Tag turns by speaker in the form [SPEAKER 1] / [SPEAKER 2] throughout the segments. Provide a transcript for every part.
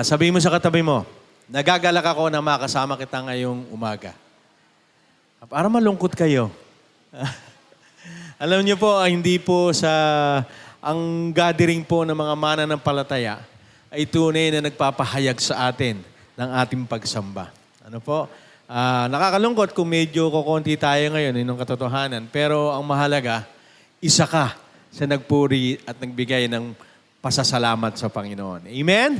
[SPEAKER 1] Sabihin mo sa katabi mo, nagagalak ako na makasama kita ngayong umaga. Para malungkot kayo. Alam niyo po, hindi po ang gathering po ng mga mananampalataya ay tunay na nagpapahayag sa atin ng ating pagsamba. Ano po? Nakakalungkot kung medyo kukunti tayo ngayon, yun ang katotohanan. Pero ang mahalaga, isa ka sa nagpuri at nagbigay ng pasasalamat sa Panginoon. Amen?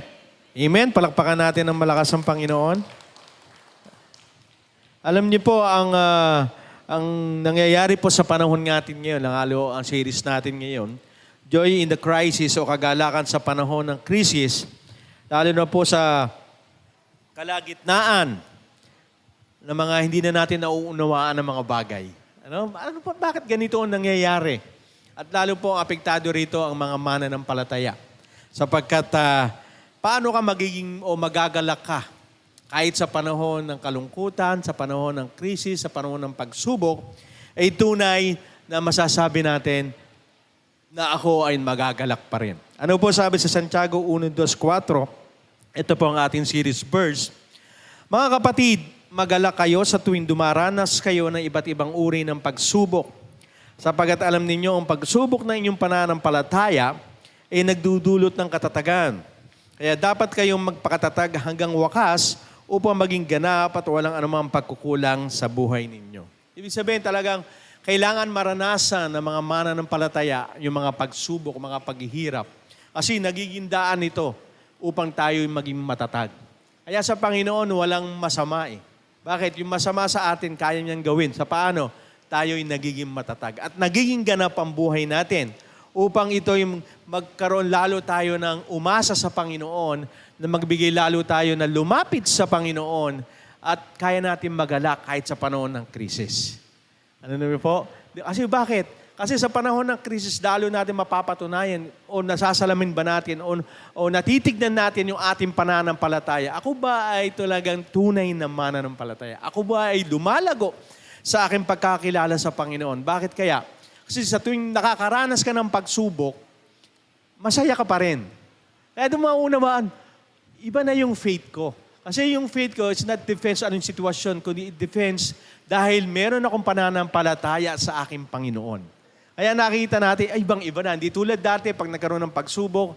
[SPEAKER 1] Amen? Palakpakan natin ng malakas ang Panginoon. Alam niyo po, ang nangyayari po sa panahon natin ngayon, ang series natin ngayon, Joy in the Crisis o kagalakan sa panahon ng krisis, lalo na po sa kalagitnaan ng mga hindi na natin nauunawaan ng mga bagay. Bakit ganito ang nangyayari? At lalo po ang apektado rito ang mga mananampalataya. Sapagkat paano ka magagalak ka kahit sa panahon ng kalungkutan, sa panahon ng krisis, sa panahon ng pagsubok, ay tunay na masasabi natin na ako ay magagalak pa rin. Ano po sabi sa Santiago 1:2-4? Ito po ang ating series verse. Mga kapatid, magalak kayo sa tuwing dumaranas kayo ng iba't ibang uri ng pagsubok. Sapagat alam ninyo, ang pagsubok ng inyong pananampalataya ay nagdudulot ng katatagan. Kaya dapat kayong magpakatatag hanggang wakas upang maging ganap at walang anumang pagkukulang sa buhay ninyo. Ibig sabihin talagang kailangan maranasan ng mga mananampalataya yung mga pagsubok, mga paghihirap. Kasi nagiging daan ito upang tayo maging matatag. Kaya sa Panginoon, walang masama eh. Bakit? Yung masama sa atin, kaya niyang gawin. Sa paano? Tayo'y nagiging matatag. At nagiging ganap ang buhay natin upang ito'y magkaroon lalo tayo ng umasa sa Panginoon, na magbigay lalo tayo na lumapit sa Panginoon at kaya natin magalak kahit sa panahon ng krisis. Ano naman po? Kasi bakit? Kasi sa panahon ng krisis, lalo natin mapapatunayan o nasasalamin ba natin o natitignan natin yung ating pananampalataya. Ako ba ay talagang tunay na mananampalataya? Ako ba ay lumalago sa aking pagkakilala sa Panginoon? Bakit kaya? Kasi sa tuwing nakakaranas ka ng pagsubok, masaya ka pa rin. Kaya dumaunawaan, iba na yung faith ko. Kasi yung faith ko, it's not defense anong sitwasyon, kundi it defense dahil meron akong pananampalataya sa aking Panginoon. Kaya nakita natin, ay ibang-iba na. Hindi tulad dati, pag nagkaroon ng pagsubok,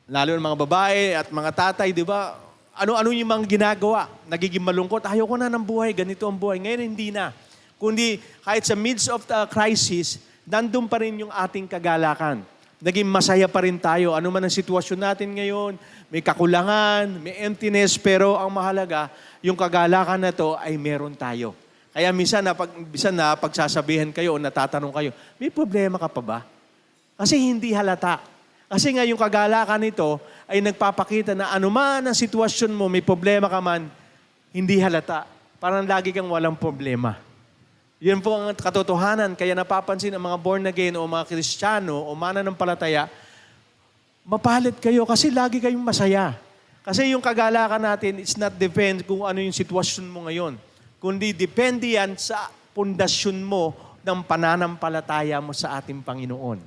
[SPEAKER 1] lalo ng mga babae at mga tatay, di ba? Ano yung mga ginagawa? Nagiging malungkot. Ayoko na ng buhay, ganito ang buhay. Ngayon, hindi na. Kundi kahit sa midst of the crisis, nandun pa rin yung ating kagalakan. Naging masaya pa rin tayo. Ano man ang sitwasyon natin ngayon, may kakulangan, may emptiness, pero ang mahalaga, yung kagalakan na to ay meron tayo. Kaya minsan na pagsasabihan kayo o natatanong kayo, may problema ka pa ba? Kasi hindi halata. Kasi nga yung kagalakan nito ay nagpapakita na anuman ang sitwasyon mo, may problema ka man, hindi halata. Parang lagi kang walang problema. Yan po ang katotohanan. Kaya napapansin ang mga born again o mga Kristiyano o mananampalataya, mapalit kayo kasi lagi kayong masaya. Kasi yung kagalakan natin, it's not depend kung ano yung sitwasyon mo ngayon. Kundi depende yan sa pundasyon mo ng pananampalataya mo sa ating Panginoon.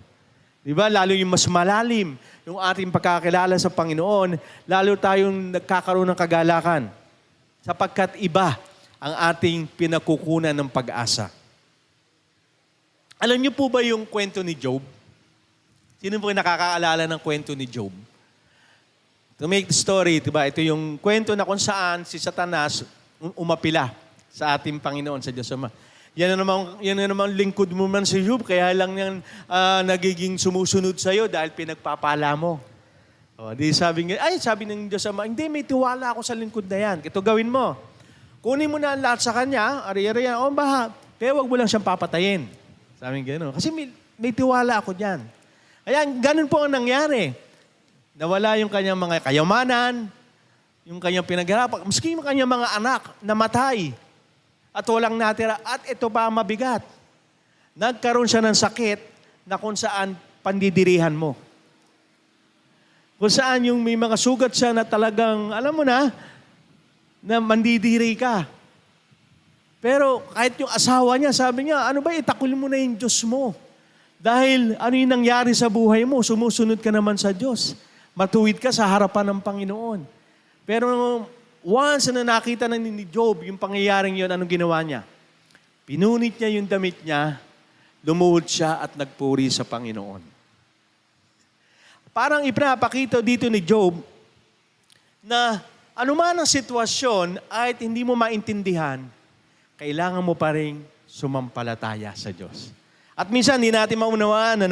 [SPEAKER 1] Di ba? Lalo yung mas malalim yung ating pagkakilala sa Panginoon, lalo tayong nagkakaroon ng kagalakan. Sapagkat iba ang ating pinakukunan ng pag-asa. Alam niyo po ba yung kwento ni Job? Sino po nakakaalala ng kwento ni Job? To make the story, diba? Ito yung kwento na kung saan si Satanas umapila sa ating Panginoon, sa Diyos Ama. Yan na naman lingkod mo man si Job, kaya lang yan nagiging sumusunod sa'yo dahil pinagpapala mo. O, sabi ng Diyos Ama, hindi, may tiwala ako sa lingkod na yan. Ito gawin mo. Kunin mo na ang lahat sa kanya, ari-ari yan, pero wag mo lang siyang papatayin. Sabi gano'n. Kasi may tiwala ako dyan. Kaya ganun po ang nangyari. Nawala yung kanyang mga kayamanan, yung kanyang pinaghirapan, maski yung kanyang mga anak namatay at walang natira. At ito pa ang mabigat. Nagkaroon siya ng sakit na kung saan pandidirihan mo. Kung saan yung may mga sugat siya na talagang, alam mo na mandidiri ka. Pero kahit yung asawa niya, sabi niya, ano ba, itakwil mo na yung Diyos mo. Dahil ano yung nangyari sa buhay mo, sumusunod ka naman sa Diyos. matuwid ka sa harapan ng Panginoon. Pero once na nakita na ni Job yung pangyayaring yun, anong ginawa niya? Pinunit niya yung damit niya, lumuhod siya at nagpuri sa Panginoon. Parang ipinapakita dito ni Job na anuman ang sitwasyon ay hindi mo maintindihan, kailangan mo pa rin sumampalataya sa Diyos. At minsan, hindi natin maunawaan,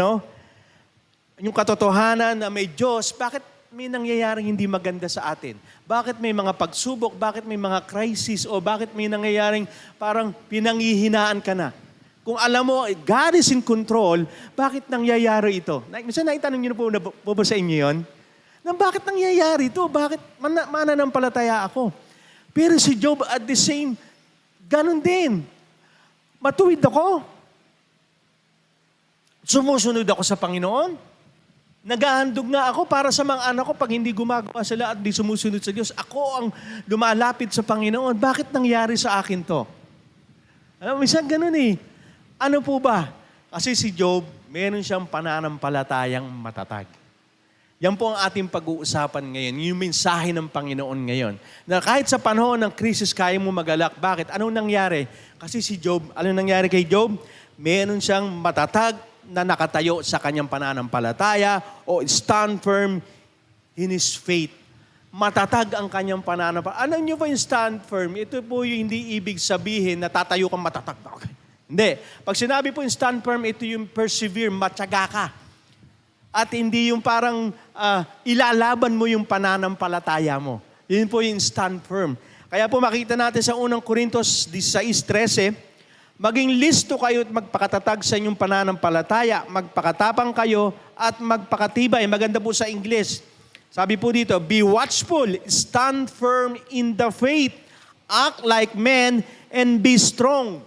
[SPEAKER 1] yung katotohanan na may Diyos, bakit may nangyayaring hindi maganda sa atin? Bakit may mga pagsubok? Bakit may mga crisis? O bakit may nangyayaring parang pinanghihinaan ka na? Kung alam mo, God is in control, bakit nangyayari ito? Minsan naitanong niyo na po ba sa inyo yun? Bakit nangyayari ito? Bakit mananampalataya ako? Pero si Job at the same, ganun din. Matuwid ako. Sumusunod ako sa Panginoon. Naghahandog nga ako para sa mga anak ko pag hindi gumagawa sila at di sumusunod sa Diyos. Ako ang lumalapit sa Panginoon. Bakit nangyari sa akin to? Minsan ganun eh. Ano po ba? Kasi si Job, meron siyang pananampalatayang matatag. Yan po ang ating pag-uusapan ngayon. Yung mensahe ng Panginoon ngayon. Na kahit sa panahon ng krisis, kaya mo magalak. Bakit? Anong nangyari? Kasi si Job, anong nangyari kay Job? Meron siyang matatag na nakatayo sa kanyang pananampalataya o stand firm in his faith. Matatag ang kanyang pananampalataya. Alam niyo ba yung stand firm? Ito po yung hindi ibig sabihin na tatayo kang matatag. Okay. Hindi. Pag sinabi po yung stand firm, ito yung persevere, matyaga ka. At hindi yung parang ilalaban mo yung pananampalataya mo. Yun po yung stand firm. Kaya po makita natin sa unang Korintos 16:13, maging listo kayo at magpakatatag sa inyong pananampalataya, magpakatapang kayo at magpakatibay. Maganda po sa English. Sabi po dito, be watchful, stand firm in the faith, act like men, and be strong.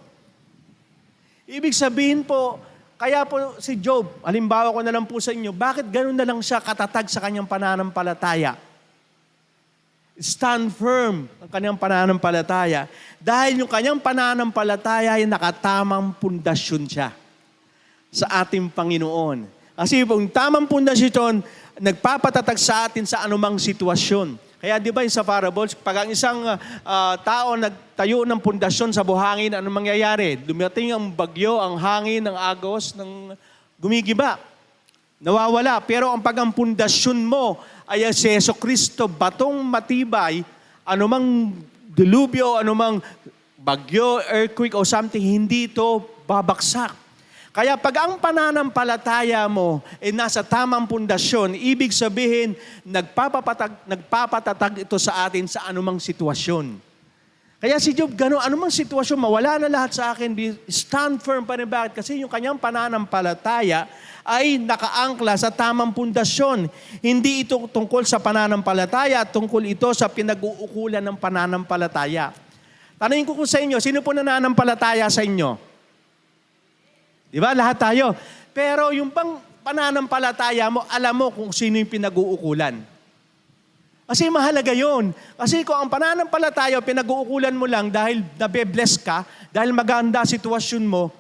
[SPEAKER 1] Ibig sabihin po, kaya po si Job, halimbawa ko na lang po sa inyo, bakit ganoon na lang siya katatag sa kanyang pananampalataya? Stand firm ang kanyang pananampalataya. Dahil yung kanyang pananampalataya ay nakatamang pundasyon siya sa ating Panginoon. Kasi yung tamang pundasyon, nagpapatatag sa atin sa anumang sitwasyon. Kaya di ba yung sa parables, pag ang isang tao nagtayo ng pundasyon sa buhangin, anong mangyayari? Dumating ang bagyo, ang hangin, ang agos, gumigiba. Nawawala. Pero ang pundasyon mo ay si Jesucristo, batong matibay, anumang dilubyo, anumang bagyo, earthquake o something, hindi ito babaksak. Kaya pag ang pananampalataya mo ay nasa tamang pundasyon, ibig sabihin, nagpapatatag ito sa atin sa anumang sitwasyon. Kaya si Job, anumang sitwasyon, mawala na lahat sa akin, stand firm pa rin. Bakit? Kasi yung kanyang pananampalataya ay nakaangkla sa tamang pundasyon. Hindi ito tungkol sa pananampalataya, tungkol ito sa pinag-uukulan ng pananampalataya. Tanungin ko sa inyo, sino po nananampalataya sa inyo? Di ba? Lahat tayo. Pero yung bang pananampalataya mo, alam mo kung sino yung pinag-uukulan. Kasi mahalaga yun. Kasi kung ang pananampalataya, pinag-uukulan mo lang dahil nabe-bless ka, dahil maganda sitwasyon mo,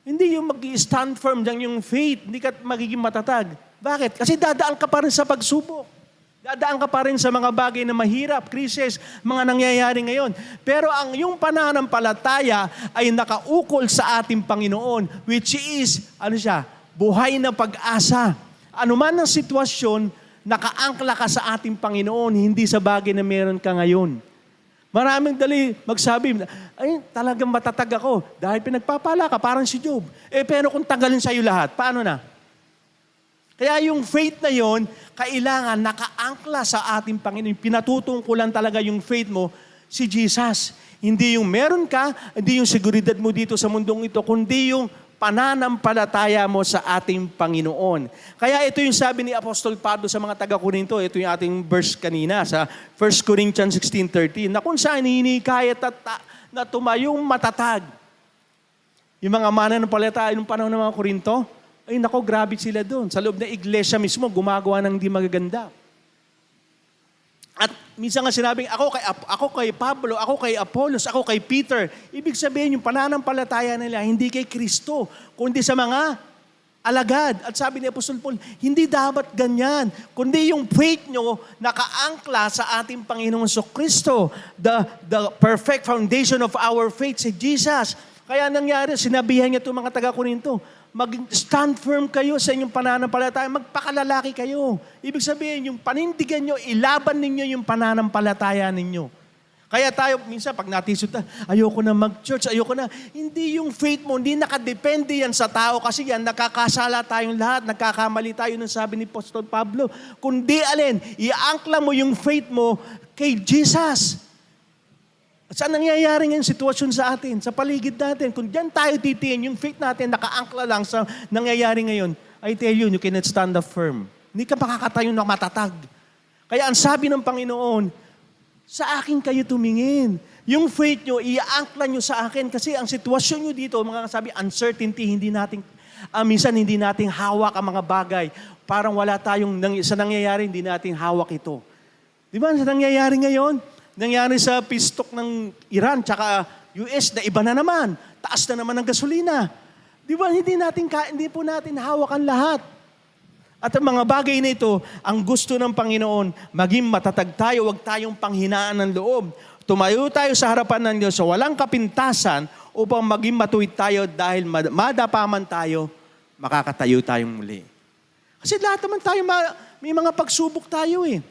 [SPEAKER 1] hindi yung mag-stand firm dyan yung faith, hindi ka magiging matatag. Bakit? Kasi dadaan ka pa rin sa pagsubok. Dadaan ka pa rin sa mga bagay na mahirap, krisis, mga nangyayari ngayon. Pero ang yung pananampalataya ay nakaukol sa ating Panginoon, which is, buhay na pag-asa. Ano man ang sitwasyon, nakaangkla ka sa ating Panginoon, hindi sa bagay na meron ka ngayon. Maraming dali magsabi, ay talagang matatag ako dahil pinagpapala ka, parang si Job. Pero kung tanggalin sa'yo lahat, paano na? Kaya yung faith na yon, kailangan nakaangkla sa ating Panginoon. Pinatutungkulan talaga yung faith mo si Jesus. Hindi yung meron ka, hindi yung seguridad mo dito sa mundong ito, kundi yung pananampalataya mo sa ating Panginoon. Kaya ito yung sabi ni Apostol Pablo sa mga taga-Korinto, ito yung ating verse kanina sa 1 Corinthians 16:13, na kung saan hinikayat na tumayong matatag. Yung mga mananampalataya nung panahon ng mga Korinto, ay nako, grabe sila doon. Sa loob ng iglesia mismo, gumagawa ng hindi magaganda. At minsan nga sinabing, ako kay Pablo, ako kay Apollos, ako kay Peter. Ibig sabihin, yung pananampalataya nila, hindi kay Kristo, kundi sa mga alagad. At sabi ni Apostol Paul, hindi dapat ganyan. Kundi yung faith nyo nakaangkla sa ating Panginoong Kristo. The perfect foundation of our faith, si Jesus. Kaya nangyari, sinabihan niya itong mga taga-Korinto, mag-stand firm kayo sa inyong pananampalataya, magpakalalaki kayo. Ibig sabihin, yung panindigan nyo, ilaban ninyo yung pananampalataya ninyo. Kaya tayo, minsan pag natisod na, ayoko na mag-church, ayoko na. Hindi yung faith mo, hindi nakadepende yan sa tao kasi yan, nakakasala tayong lahat, nagkakamali tayo ng sabi ni Apostol Pablo. Kundi alin, iangkla mo yung faith mo kay Jesus. At saan nangyayari ngayong sitwasyon sa atin, sa paligid natin? Kung diyan tayo titiin, yung faith natin nakaangkla lang sa nangyayari ngayon, I tell you, you cannot stand up firm. Hindi ka makakatayo na matatag. Kaya ang sabi ng Panginoon, sa akin kayo tumingin. Yung faith nyo, iaangkla nyo sa akin kasi ang sitwasyon nyo dito, mga sabi, uncertainty, minsan hindi nating hawak ang mga bagay. Parang wala tayong, sa nangyayari, hindi nating hawak ito. Di ba, sa nangyayari ngayon, nangyari sa peace talk ng Iran tsaka US na iba na naman. Taas na naman ng gasolina. Di ba, hindi po natin hawak ang lahat. At ang mga bagay na ito, ang gusto ng Panginoon, maging matatag tayo, huwag tayong panghinaan ng loob. Tumayo tayo sa harapan ng Diyos sa walang kapintasan upang maging matuwid tayo dahil madapaman tayo, makakatayo tayong muli. Kasi lahat naman tayo, may mga pagsubok tayo eh.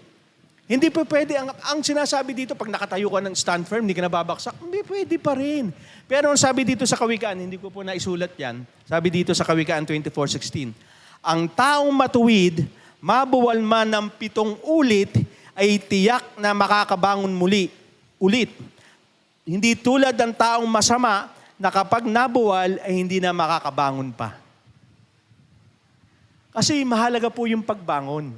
[SPEAKER 1] Hindi pa pwede, ang sinasabi dito, pag nakatayo ka ng stand firm, hindi ka nababaksak, hindi pwede pa rin. Pero ang sabi dito sa Kawikaan, hindi ko po naisulat yan, sabi dito sa Kawikaan 24:16, ang taong matuwid, mabuwal man ng 7 ulit, ay tiyak na makakabangon muli, ulit. Hindi tulad ng taong masama na kapag nabuwal ay hindi na makakabangon pa. Kasi mahalaga po yung pagbangon.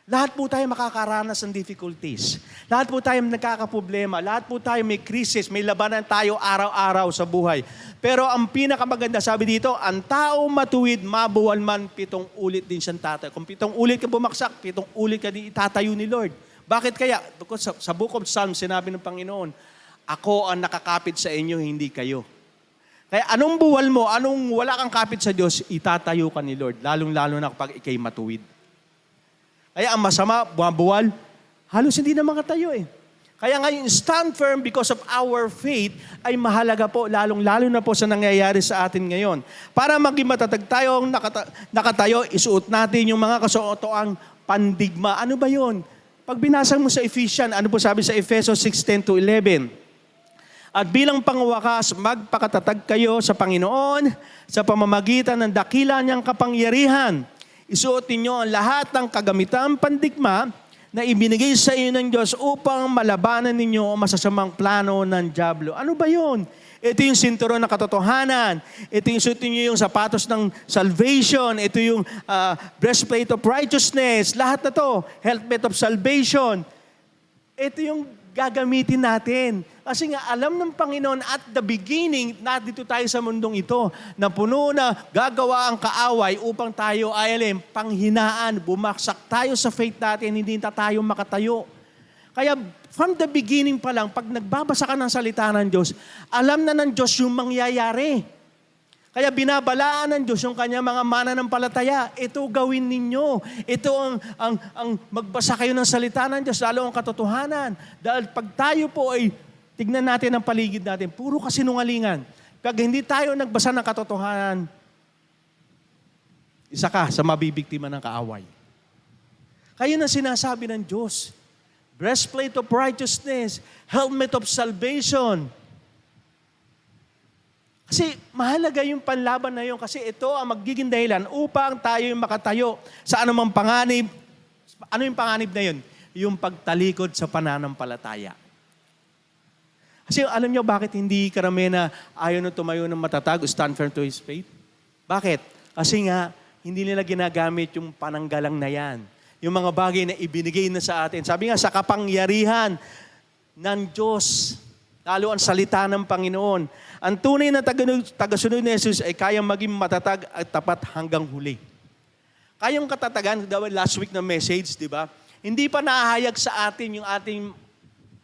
[SPEAKER 1] Lahat po tayo makakaranas ng difficulties. Lahat po tayo nagkakaproblema. Lahat po tayo may crisis, may labanan tayo araw-araw sa buhay. Pero ang pinakamaganda, sabi dito, ang tao matuwid, mabuwal man, 7 ulit din siyang tatayo. Kung 7 ulit ka bumaksak, 7 ulit ka din itatayo ni Lord. Bakit kaya? Because sa Book of Psalms, sinabi ng Panginoon, ako ang nakakapit sa inyo, hindi kayo. Kaya anong buwal mo, anong wala kang kapit sa Diyos, itatayo ka ni Lord. Lalong-lalo na kapag ikay matuwid. Kaya ang masama, buwan-buwan, halos hindi na makatayo eh. Kaya ngayon, stand firm because of our faith ay mahalaga po, lalong-lalo na po sa nangyayari sa atin ngayon. Para maging matatag tayong nakatayo, isuot natin yung mga kasuotoang pandigma. Ano ba yun? Pag binasa mo sa Ephesians, ano po sabi sa Efesos 6:10-11? At bilang pangwakas, magpakatatag kayo sa Panginoon sa pamamagitan ng dakila niyang kapangyarihan. Isuot ninyo ang lahat ng kagamitang pandigma na ibinigay sa iyo ng Diyos upang malabanan ninyo ang masasamang plano ng dyablo. Ano ba yun? Ito yung sinturon ng katotohanan. Ito yung suot ninyo yung sapatos ng salvation. Ito yung breastplate of righteousness. Lahat na to. Helmet of salvation. Ito yung gagamitin natin. Kasi nga alam ng Panginoon at the beginning, dito tayo sa mundong ito, na puno na gagawa ang kaaway upang tayo ay panghinaan, bumaksak tayo sa faith natin, hindi tayo makatayo. Kaya from the beginning pa lang, pag nagbabasa ka ng salita ng Diyos, alam na ng Diyos yung mangyayari. Kaya binabalaan ng Diyos yung kanyang mga mananampalataya. Ito gawin ninyo. Ito ang magbasa kayo ng salita ng Diyos, lalo ang katotohanan. Dahil pag tayo po ay tignan natin ang paligid natin, puro kasinungalingan. Pag hindi tayo nagbasa ng katotohanan, isa ka sa mabibiktima ng kaaway. Kayo na sinasabi ng Diyos. Breastplate of righteousness, helmet of salvation. Kasi mahalaga yung panlaban na yun kasi ito ang magiging dahilan upang tayo makatayo sa anumang panganib. Ano yung panganib na yun? Yung pagtalikod sa pananampalataya. Kasi alam nyo bakit hindi karamihan na ayaw na tumayo ng matatag o stand firm to his faith? Bakit? Kasi nga, hindi nila ginagamit yung pananggalang na yan. Yung mga bagay na ibinigay na sa atin. Sabi nga, sa kapangyarihan ng Diyos, lalo ang salita ng Panginoon. Ang tunay na tagasunod ni Jesus ay kayang maging matatag at tapat hanggang huli. Kayang katatagan, last week na message, di ba? Hindi pa nahahayag sa atin yung ating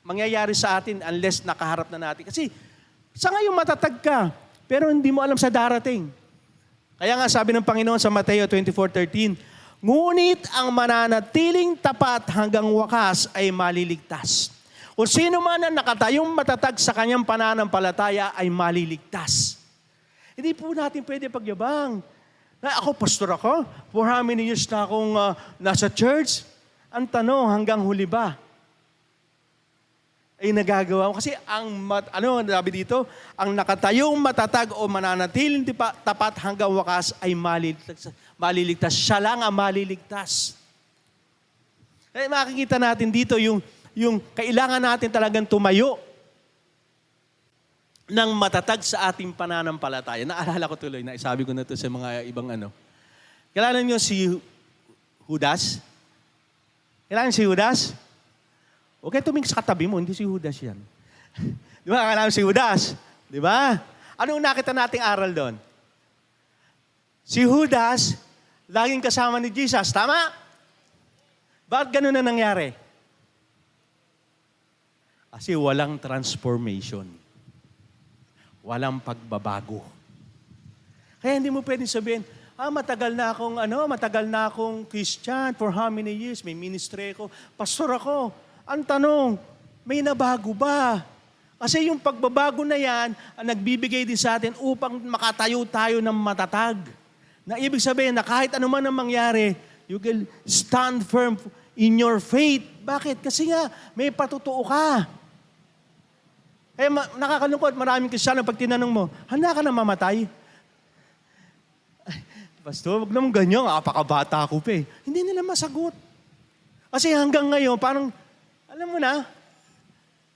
[SPEAKER 1] mangyayari sa atin unless nakaharap na natin. Kasi sa ngayon matatag ka, pero hindi mo alam sa darating. Kaya nga sabi ng Panginoon sa Mateo 24:13, ngunit ang mananatiling tapat hanggang wakas ay maliligtas. Kung sino man ang nakatayong matatag sa kanyang pananampalataya ay maliligtas. Hindi po natin pwede pagyabang. Na ako, pastor ako, for how many years na akong nasa church? Ang tanong, hanggang huli ba? Ay nagagawa mo. Kasi sabi dito, ang nakatayong matatag o mananatiling tapat hanggang wakas ay maliligtas. Siya lang ang maliligtas. Kaya makikita natin dito yung kailangan natin talagang tumayo ng matatag sa ating pananampalataya. Naalala ko tuloy, naisabi ko na to sa mga ibang Kilala niyo si Judas? Kilala niyo si Judas? Huwag kayo tumingin sa katabi mo, hindi si Judas yan. Di ba? Kilala niyo si Judas? Di ba? Anong nakita nating aral doon? Si Judas, laging kasama ni Jesus. Tama? Bakit ganun na nangyari? Kasi walang transformation. Walang pagbabago. Kaya hindi mo pwedeng sabihin, matagal na akong Christian for how many years? May ministry ako. Pastor ako. Ang tanong, may nabago ba? Kasi yung pagbabago na yan, ang nagbibigay din sa atin upang makatayo tayo ng matatag. Na ibig sabihin na kahit ano man ang mangyari, you will stand firm in your faith. Bakit? Kasi nga, may patutuo ka. Kaya nakakalungkot, maraming Kristiyano pag tinanong mo, handa ka na mamatay? Pastor, wag naman ganyan, apakabata ko pa eh. Hindi nila masagot. Kasi hanggang ngayon, parang, alam mo na,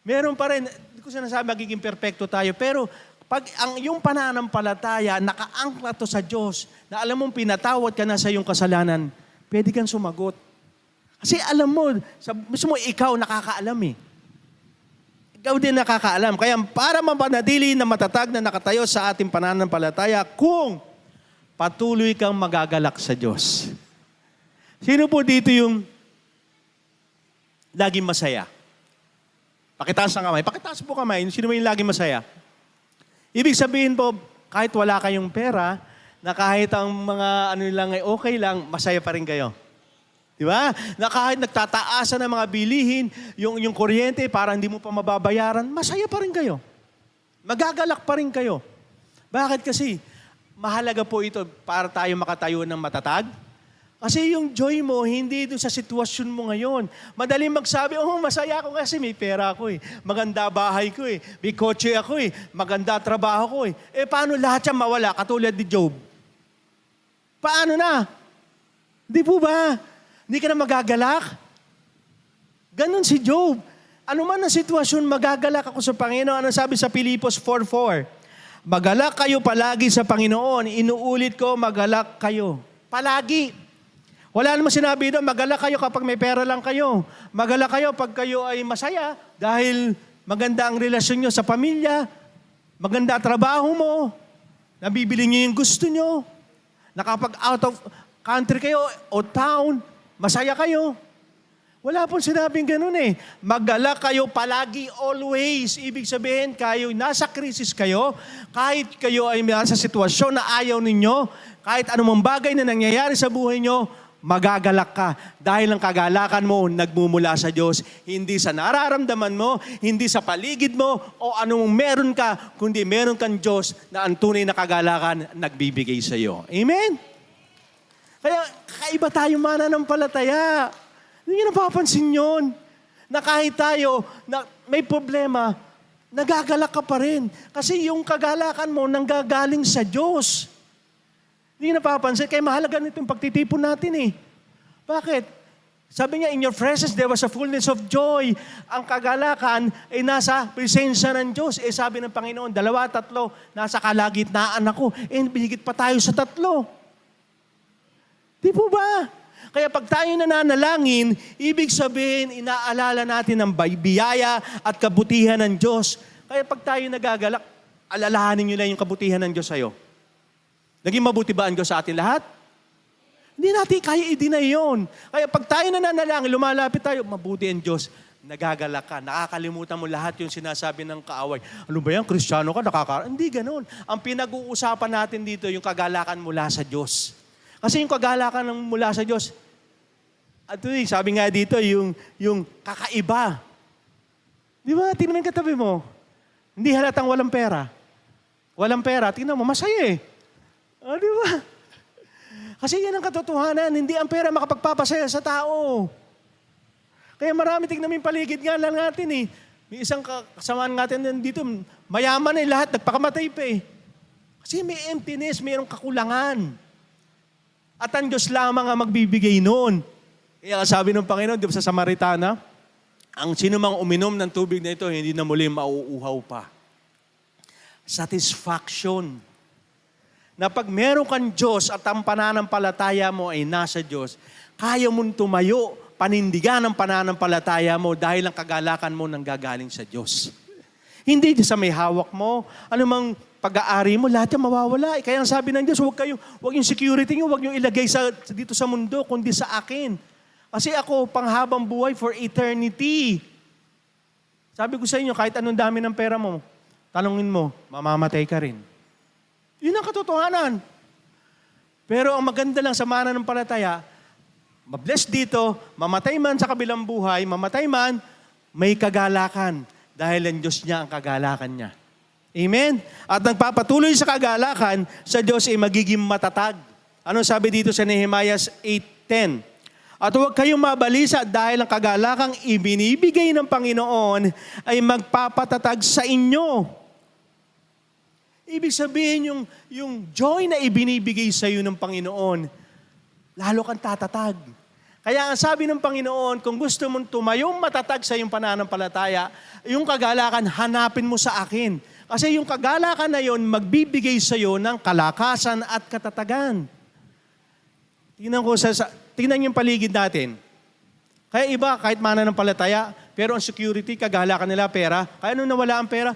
[SPEAKER 1] meron pa rin, hindi ko sinasabi magiging perfecto tayo, pero pag yung pananampalataya, nakaangkla to sa Diyos, na alam mong pinatawad ka na sa iyong kasalanan, pwede kang sumagot. Kasi alam mo, mismo ikaw nakakaalam eh. Ikaw din nakakaalam. Kaya para mapanatili na matatag na nakatayo sa ating pananampalataya, kung patuloy kang magagalak sa Diyos. Sino po dito yung laging masaya? Pakitaas ang kamay. Pakitaas po kamay. Sino yung laging masaya? Ibig sabihin po, kahit wala kayong pera, na kahit ang mga lang ay okay lang, masaya pa rin kayo. Di ba? Na kahit nagtataasan ng mga bilihin, yung kuryente, parang hindi mo pa mababayaran, masaya pa rin kayo. Magagalak pa rin kayo. Bakit kasi? Mahalaga po ito para tayo makatayo ng matatag. Kasi yung joy mo, hindi doon sa sitwasyon mo ngayon. Madaling magsabi, masaya ako kasi may pera ako eh. Maganda bahay ko eh. May kotse ako eh. Maganda trabaho ko eh. Paano lahat yan mawala? Katulad ni Job. Paano na? Di po ba? Hindi ka na magagalak? Ganon si Job. Ano man ang sitwasyon, magagalak ako sa Panginoon. Ano sabi sa Filipos 4:4? Magalak kayo palagi sa Panginoon. Inuulit ko, magalak kayo. Palagi. Wala naman sinabi doon, magalak kayo kapag may pera lang kayo. Magalak kayo pag kayo ay masaya dahil maganda ang relasyon nyo sa pamilya, maganda ang trabaho mo, nabibili nyo yung gusto nyo, na kapag out of country kayo o town, masaya kayo. Wala pong sinabing ganun eh. Magalak kayo palagi, always. Ibig sabihin, kayo nasa krisis kayo, kahit kayo ay nasa sitwasyon na ayaw ninyo, kahit anumang bagay na nangyayari sa buhay nyo, magagalak ka. Dahil ang kagalakan mo, nagmumula sa Diyos. Hindi sa nararamdaman mo, hindi sa paligid mo, o anong meron ka, kundi meron kang Diyos na ang tunay na kagalakan nagbibigay sa iyo. Amen? Kaya, kakaiba tayo mananampalataya. Hindi nyo napapansin yun. Na kahit tayo, na may problema, nagagalak ka pa rin. Kasi yung kagalakan mo, nanggagaling sa Diyos. Hindi nyo napapansin. Kaya mahalaga nito yung pagtitipon natin eh. Bakit? Sabi niya, in your presence, there was a fullness of joy. Ang kagalakan ay nasa presensya ng Diyos. Sabi ng Panginoon, 2, 3, nasa kalagitnaan ako. Binigit pa tayo sa 3. Di po ba? Kaya pag tayo nananalangin, ibig sabihin, inaalala natin ang biyaya at kabutihan ng Diyos. Kaya pag tayo nagagalak, alalahanin nyo lang yung kabutihan ng Diyos sa'yo. Naging mabuti ba ang Diyos sa atin lahat? Hindi natin kaya i-deny yun. Kaya pag tayo nananalangin, lumalapit tayo, mabuti ang Diyos. nagagalak ka. Nakakalimutan mo lahat yung sinasabi ng kaaway. Ano ba yan? Kristiyano ka? Hindi ganun. Ang pinag-uusapan natin dito, yung kagalakan mula sa Diyos. Kasi yung kagalakan mula sa Diyos, sabi nga dito, yung kakaiba. Di ba? Tingnan mo yung katabi mo. Hindi halatang walang pera. Walang pera, tingnan mo, masaya eh. Di ba? Kasi yan ang katotohanan. Hindi ang pera makapagpapasaya sa tao. Kaya marami, tingnan mo yung paligid nga lang natin eh. May isang kasamaan natin dito, mayaman eh lahat, nagpakamatay pa eh. Kasi may emptiness, mayroong kakulangan. At ang Diyos lamang ang magbibigay noon. Kaya sabi ng Panginoon, di ba sa Samaritana, ang sino mang uminom ng tubig na ito, hindi na muli mauuhaw pa. Satisfaction. Na pag meron kang Diyos at ang pananampalataya mo ay nasa Diyos, kaya mong tumayo, panindigan ang pananampalataya mo dahil ang kagalakan mo nanggagaling sa Diyos. Hindi sa may hawak mo, anumang pag-aari mo, lahat yan mawawala. Kaya ang sabi ng Diyos, huwag yung security nyo, huwag yung ilagay dito sa mundo, kundi sa akin. Kasi ako, panghabang buhay for eternity. Sabi ko sa inyo, kahit anong dami ng pera mo, tanungin mo, mamamatay ka rin. Yun ang katotohanan. Pero ang maganda lang sa mananampalataya, mabless dito, mamatay man sa kabilang buhay, mamatay man, may kagalakan. Dahil ang Diyos niya ang kagalakan niya. Amen? At nagpapatuloy sa kagalakan, sa Diyos ay magiging matatag. Ano sabi dito sa Nehemiah 8:10? At huwag kayong mabalisa dahil ang kagalakang ibinibigay ng Panginoon ay magpapatatag sa inyo. Ibig sabihin yung joy na ibinibigay sa iyo ng Panginoon, lalo kang tatatag. Kaya ang sabi ng Panginoon, kung gusto mong tumayong matatag sa iyong pananampalataya, yung kagalakan, hanapin mo sa akin. Kasi yung kagalakan na yon magbibigay sa iyo ng kalakasan at katatagan. Tingnan yung paligid natin. Kaya iba, kahit mananampalataya, pero ang security, kagalakan nila pera. Kaya nung nawala ang pera,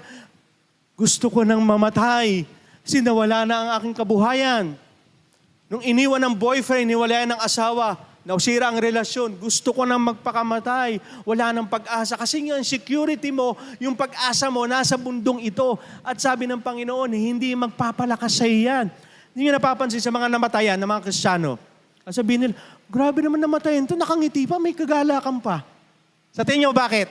[SPEAKER 1] gusto ko nang mamatay. Kasi nawala na ang aking kabuhayan. Nung iniwan ng boyfriend, iniwalayan ng asawa, nasira ang relasyon, gusto ko nang magpakamatay. Wala nang pag-asa. Kasi nga ang security mo, yung pag-asa mo, nasa bundong ito. At sabi ng Panginoon, hindi magpapalakas sa iyan. Hindi nyo napapansin sa mga namatayan, ng mga Kristiyano. At sabihin nila, grabe naman namatayan ito, nakangiti pa, may kagalakan pa. Sa tingin nyo, bakit?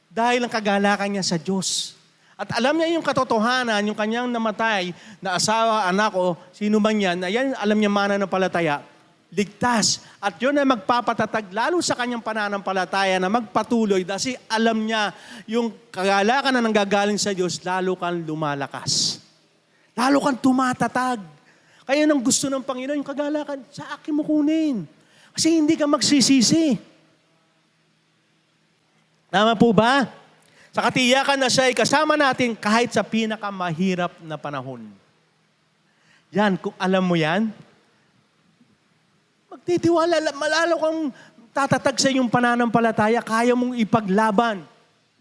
[SPEAKER 1] Dahil ang kagalakan niya sa Diyos. At alam niya yung katotohanan, yung kanyang namatay na asawa, anak o sino man yan, na yan alam niya mananampalataya, ligtas. At yun ay magpapatatag lalo sa kanyang pananampalataya na magpatuloy kasi alam niya yung kagalakan na nanggagaling sa Diyos, lalo kang lumalakas. Lalo kang tumatatag. Kaya nang gusto ng Panginoon, yung kagalakan, sa akin mo kunin. Kasi hindi ka magsisisi. Tama po ba? Sa katiyakan na siya ay kasama natin kahit sa pinakamahirap na panahon. Yan, kung alam mo yan, magtitiwala, malalo kang tatatag sa iyong pananampalataya, kaya mong ipaglaban.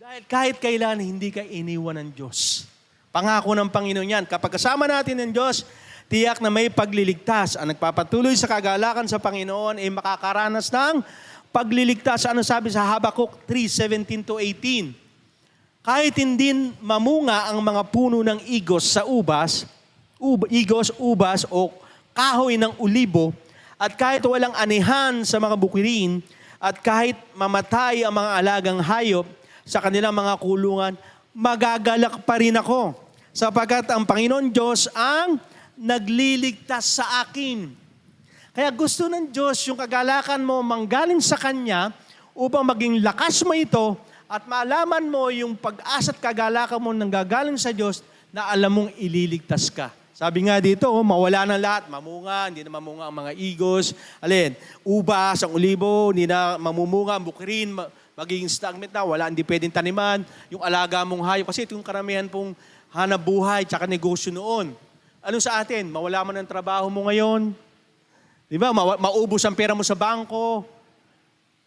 [SPEAKER 1] Dahil kahit kailan, hindi ka iniwan ng Diyos. Pangako ng Panginoon yan. Kapag kasama natin ng Diyos, tiyak na may pagliligtas. Ang nagpapatuloy sa kagalakan sa Panginoon ay makakaranas ng pagliligtas. Ano sabi sa Habakkuk 3:17-18? Kahit hindi mamunga ang mga puno ng igos sa ubas o kahoy ng ulibo, at kahit walang anihan sa mga bukirin, at kahit mamatay ang mga alagang hayop sa kanilang mga kulungan, magagalak pa rin ako, sapagkat ang Panginoon Diyos ang nagliligtas sa akin. Kaya gusto ng Diyos yung kagalakan mo manggaling sa Kanya upang maging lakas mo ito at malaman mo yung pag-asa at kagalakan mo nanggagaling sa Diyos na alam mong ililigtas ka. Sabi nga dito, mawala na lahat, mamunga, hindi na mamunga ang mga igos, ubas, ang ulibo, hindi na mamumunga, ang bukirin, magiging stagnant na, wala, hindi pwedeng taniman, yung alaga mong hayop, kasi ito yung karamihan pong hanap buhay, tsaka negosyo noon. Ano sa atin? Mawala man ang trabaho mo ngayon, di ba? Maubos ang pera mo sa bangko.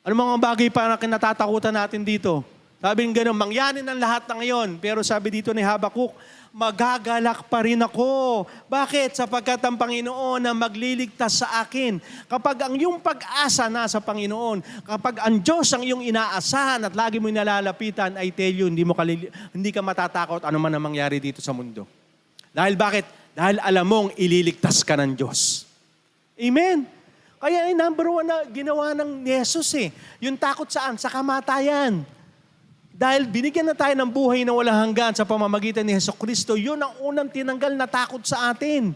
[SPEAKER 1] Ano mga bagay pa na kinatatakutan natin dito? Sabi ng gano'n, mangyanin ang lahat na ngayon. Pero sabi dito ni Habakuk, magagalak pa rin ako. Bakit? Sapagkat ang Panginoon na magliligtas sa akin. Kapag ang iyong pag-asa nasa Panginoon, kapag ang Diyos ang iyong inaasahan at lagi mo inalalapitan, I tell you, hindi ka matatakot ano man ang mangyari dito sa mundo. Dahil bakit? Dahil alam mong ililigtas ka ng Diyos. Amen? Kaya number one na ginawa ng Jesus yung takot saan? Sa kamatayan. Dahil binigyan na tayo ng buhay na walang hanggan sa pamamagitan ni Jesucristo, yun ang unang tinanggal na takot sa atin.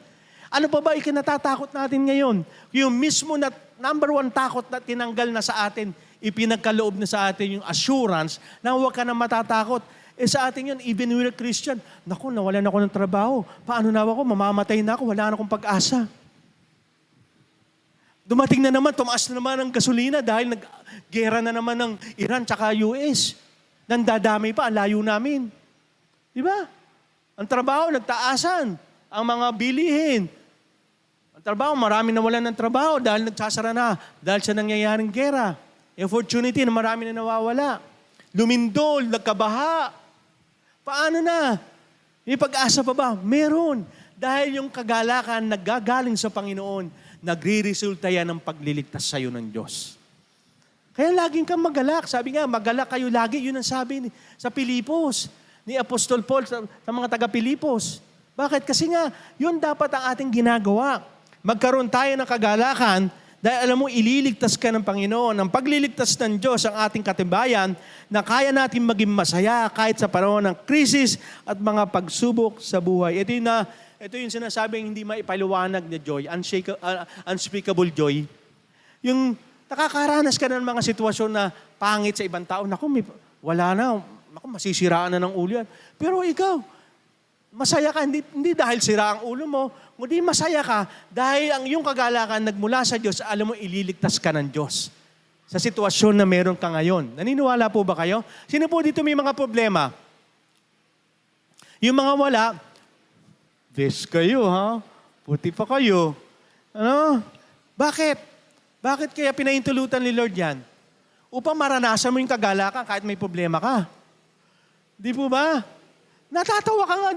[SPEAKER 1] Ano pa ba ikinatatakot natin ngayon? Yung mismo na number one takot na tinanggal na sa atin, ipinagkaloob na sa atin yung assurance na huwag ka na matatakot. Sa atin yun, even we're Christian, naku, nawalan ako ng trabaho. Paano na ako? Mamamatay na ako, wala na akong pag-asa. Dumating na naman, tumaas na naman ang gasolina dahil nag-gera na naman ng Iran tsaka US. Nandadamay pa, ang layo namin. Di ba? Ang trabaho, nagtaasan. Ang mga bilihin. Ang trabaho, marami na wala ng trabaho dahil nagsasara na. Dahil sa nangyayaring gera. Opportunity na marami na nawawala. Lumindol, nagkabaha. Paano na? May pag-asa pa ba? Meron. Dahil yung kagalakan naggagaling sa Panginoon, nagre-resulta yan ng pagliligtas sa iyo ng Diyos. Kaya laging kang magalak. Sabi nga, magalak kayo lagi. Yun ang sabi sa Pilipos, ni Apostol Paul sa mga taga-Pilipos. Bakit? Kasi nga, yun dapat ang ating ginagawa. Magkaroon tayo ng kagalakan dahil alam mo, ililigtas ka ng Panginoon. Ang pagliligtas ng Diyos ang ating katibayan na kaya natin maging masaya kahit sa panahon ng krisis at mga pagsubok sa buhay. Ito yung sinasabing hindi maipaliwanag na joy, unspeakable joy. Yung nakakaranas ka ng mga sitwasyon na pangit sa ibang tao. Naku, wala na. Naku, masisiraan na ng ulo yan. Pero ikaw, masaya ka. Hindi dahil sira ang ulo mo, kundi masaya ka dahil ang iyong kagalakan nagmula sa Diyos, alam mo, ililigtas ka ng Diyos sa sitwasyon na meron ka ngayon. Naniniwala po ba kayo? Sino po dito may mga problema? Yung mga wala, best kayo, ha? Puti pa kayo. Ano? Bakit? Bakit kaya pinaintulutan ni Lord yan? Upang maranasan mo yung kagalakan kahit may problema ka. Di po ba? Natatawa ka nga.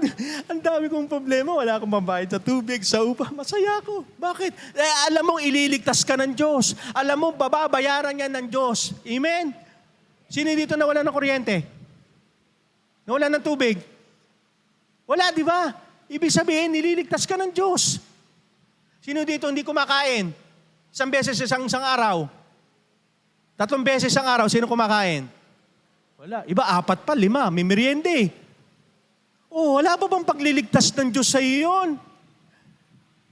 [SPEAKER 1] Ang dami kong problema. Wala akong pambayad sa tubig, sa upa. Masaya ako. Bakit? Alam mong ililigtas ka ng Diyos. Alam mo, bababayaran yan ng Diyos. Amen? Sino dito nawala ng kuryente? Nawala ng tubig? Wala, di ba? Ibig sabihin, nililigtas ka ng Diyos. Sino dito hindi kumakain? Isang beses isang araw. 3 beses isang araw, sino kumakain? Wala. Iba, 4 pa, 5. May merienda eh. Oh, wala pa bang pagliligtas ng Diyos sa iyo yun?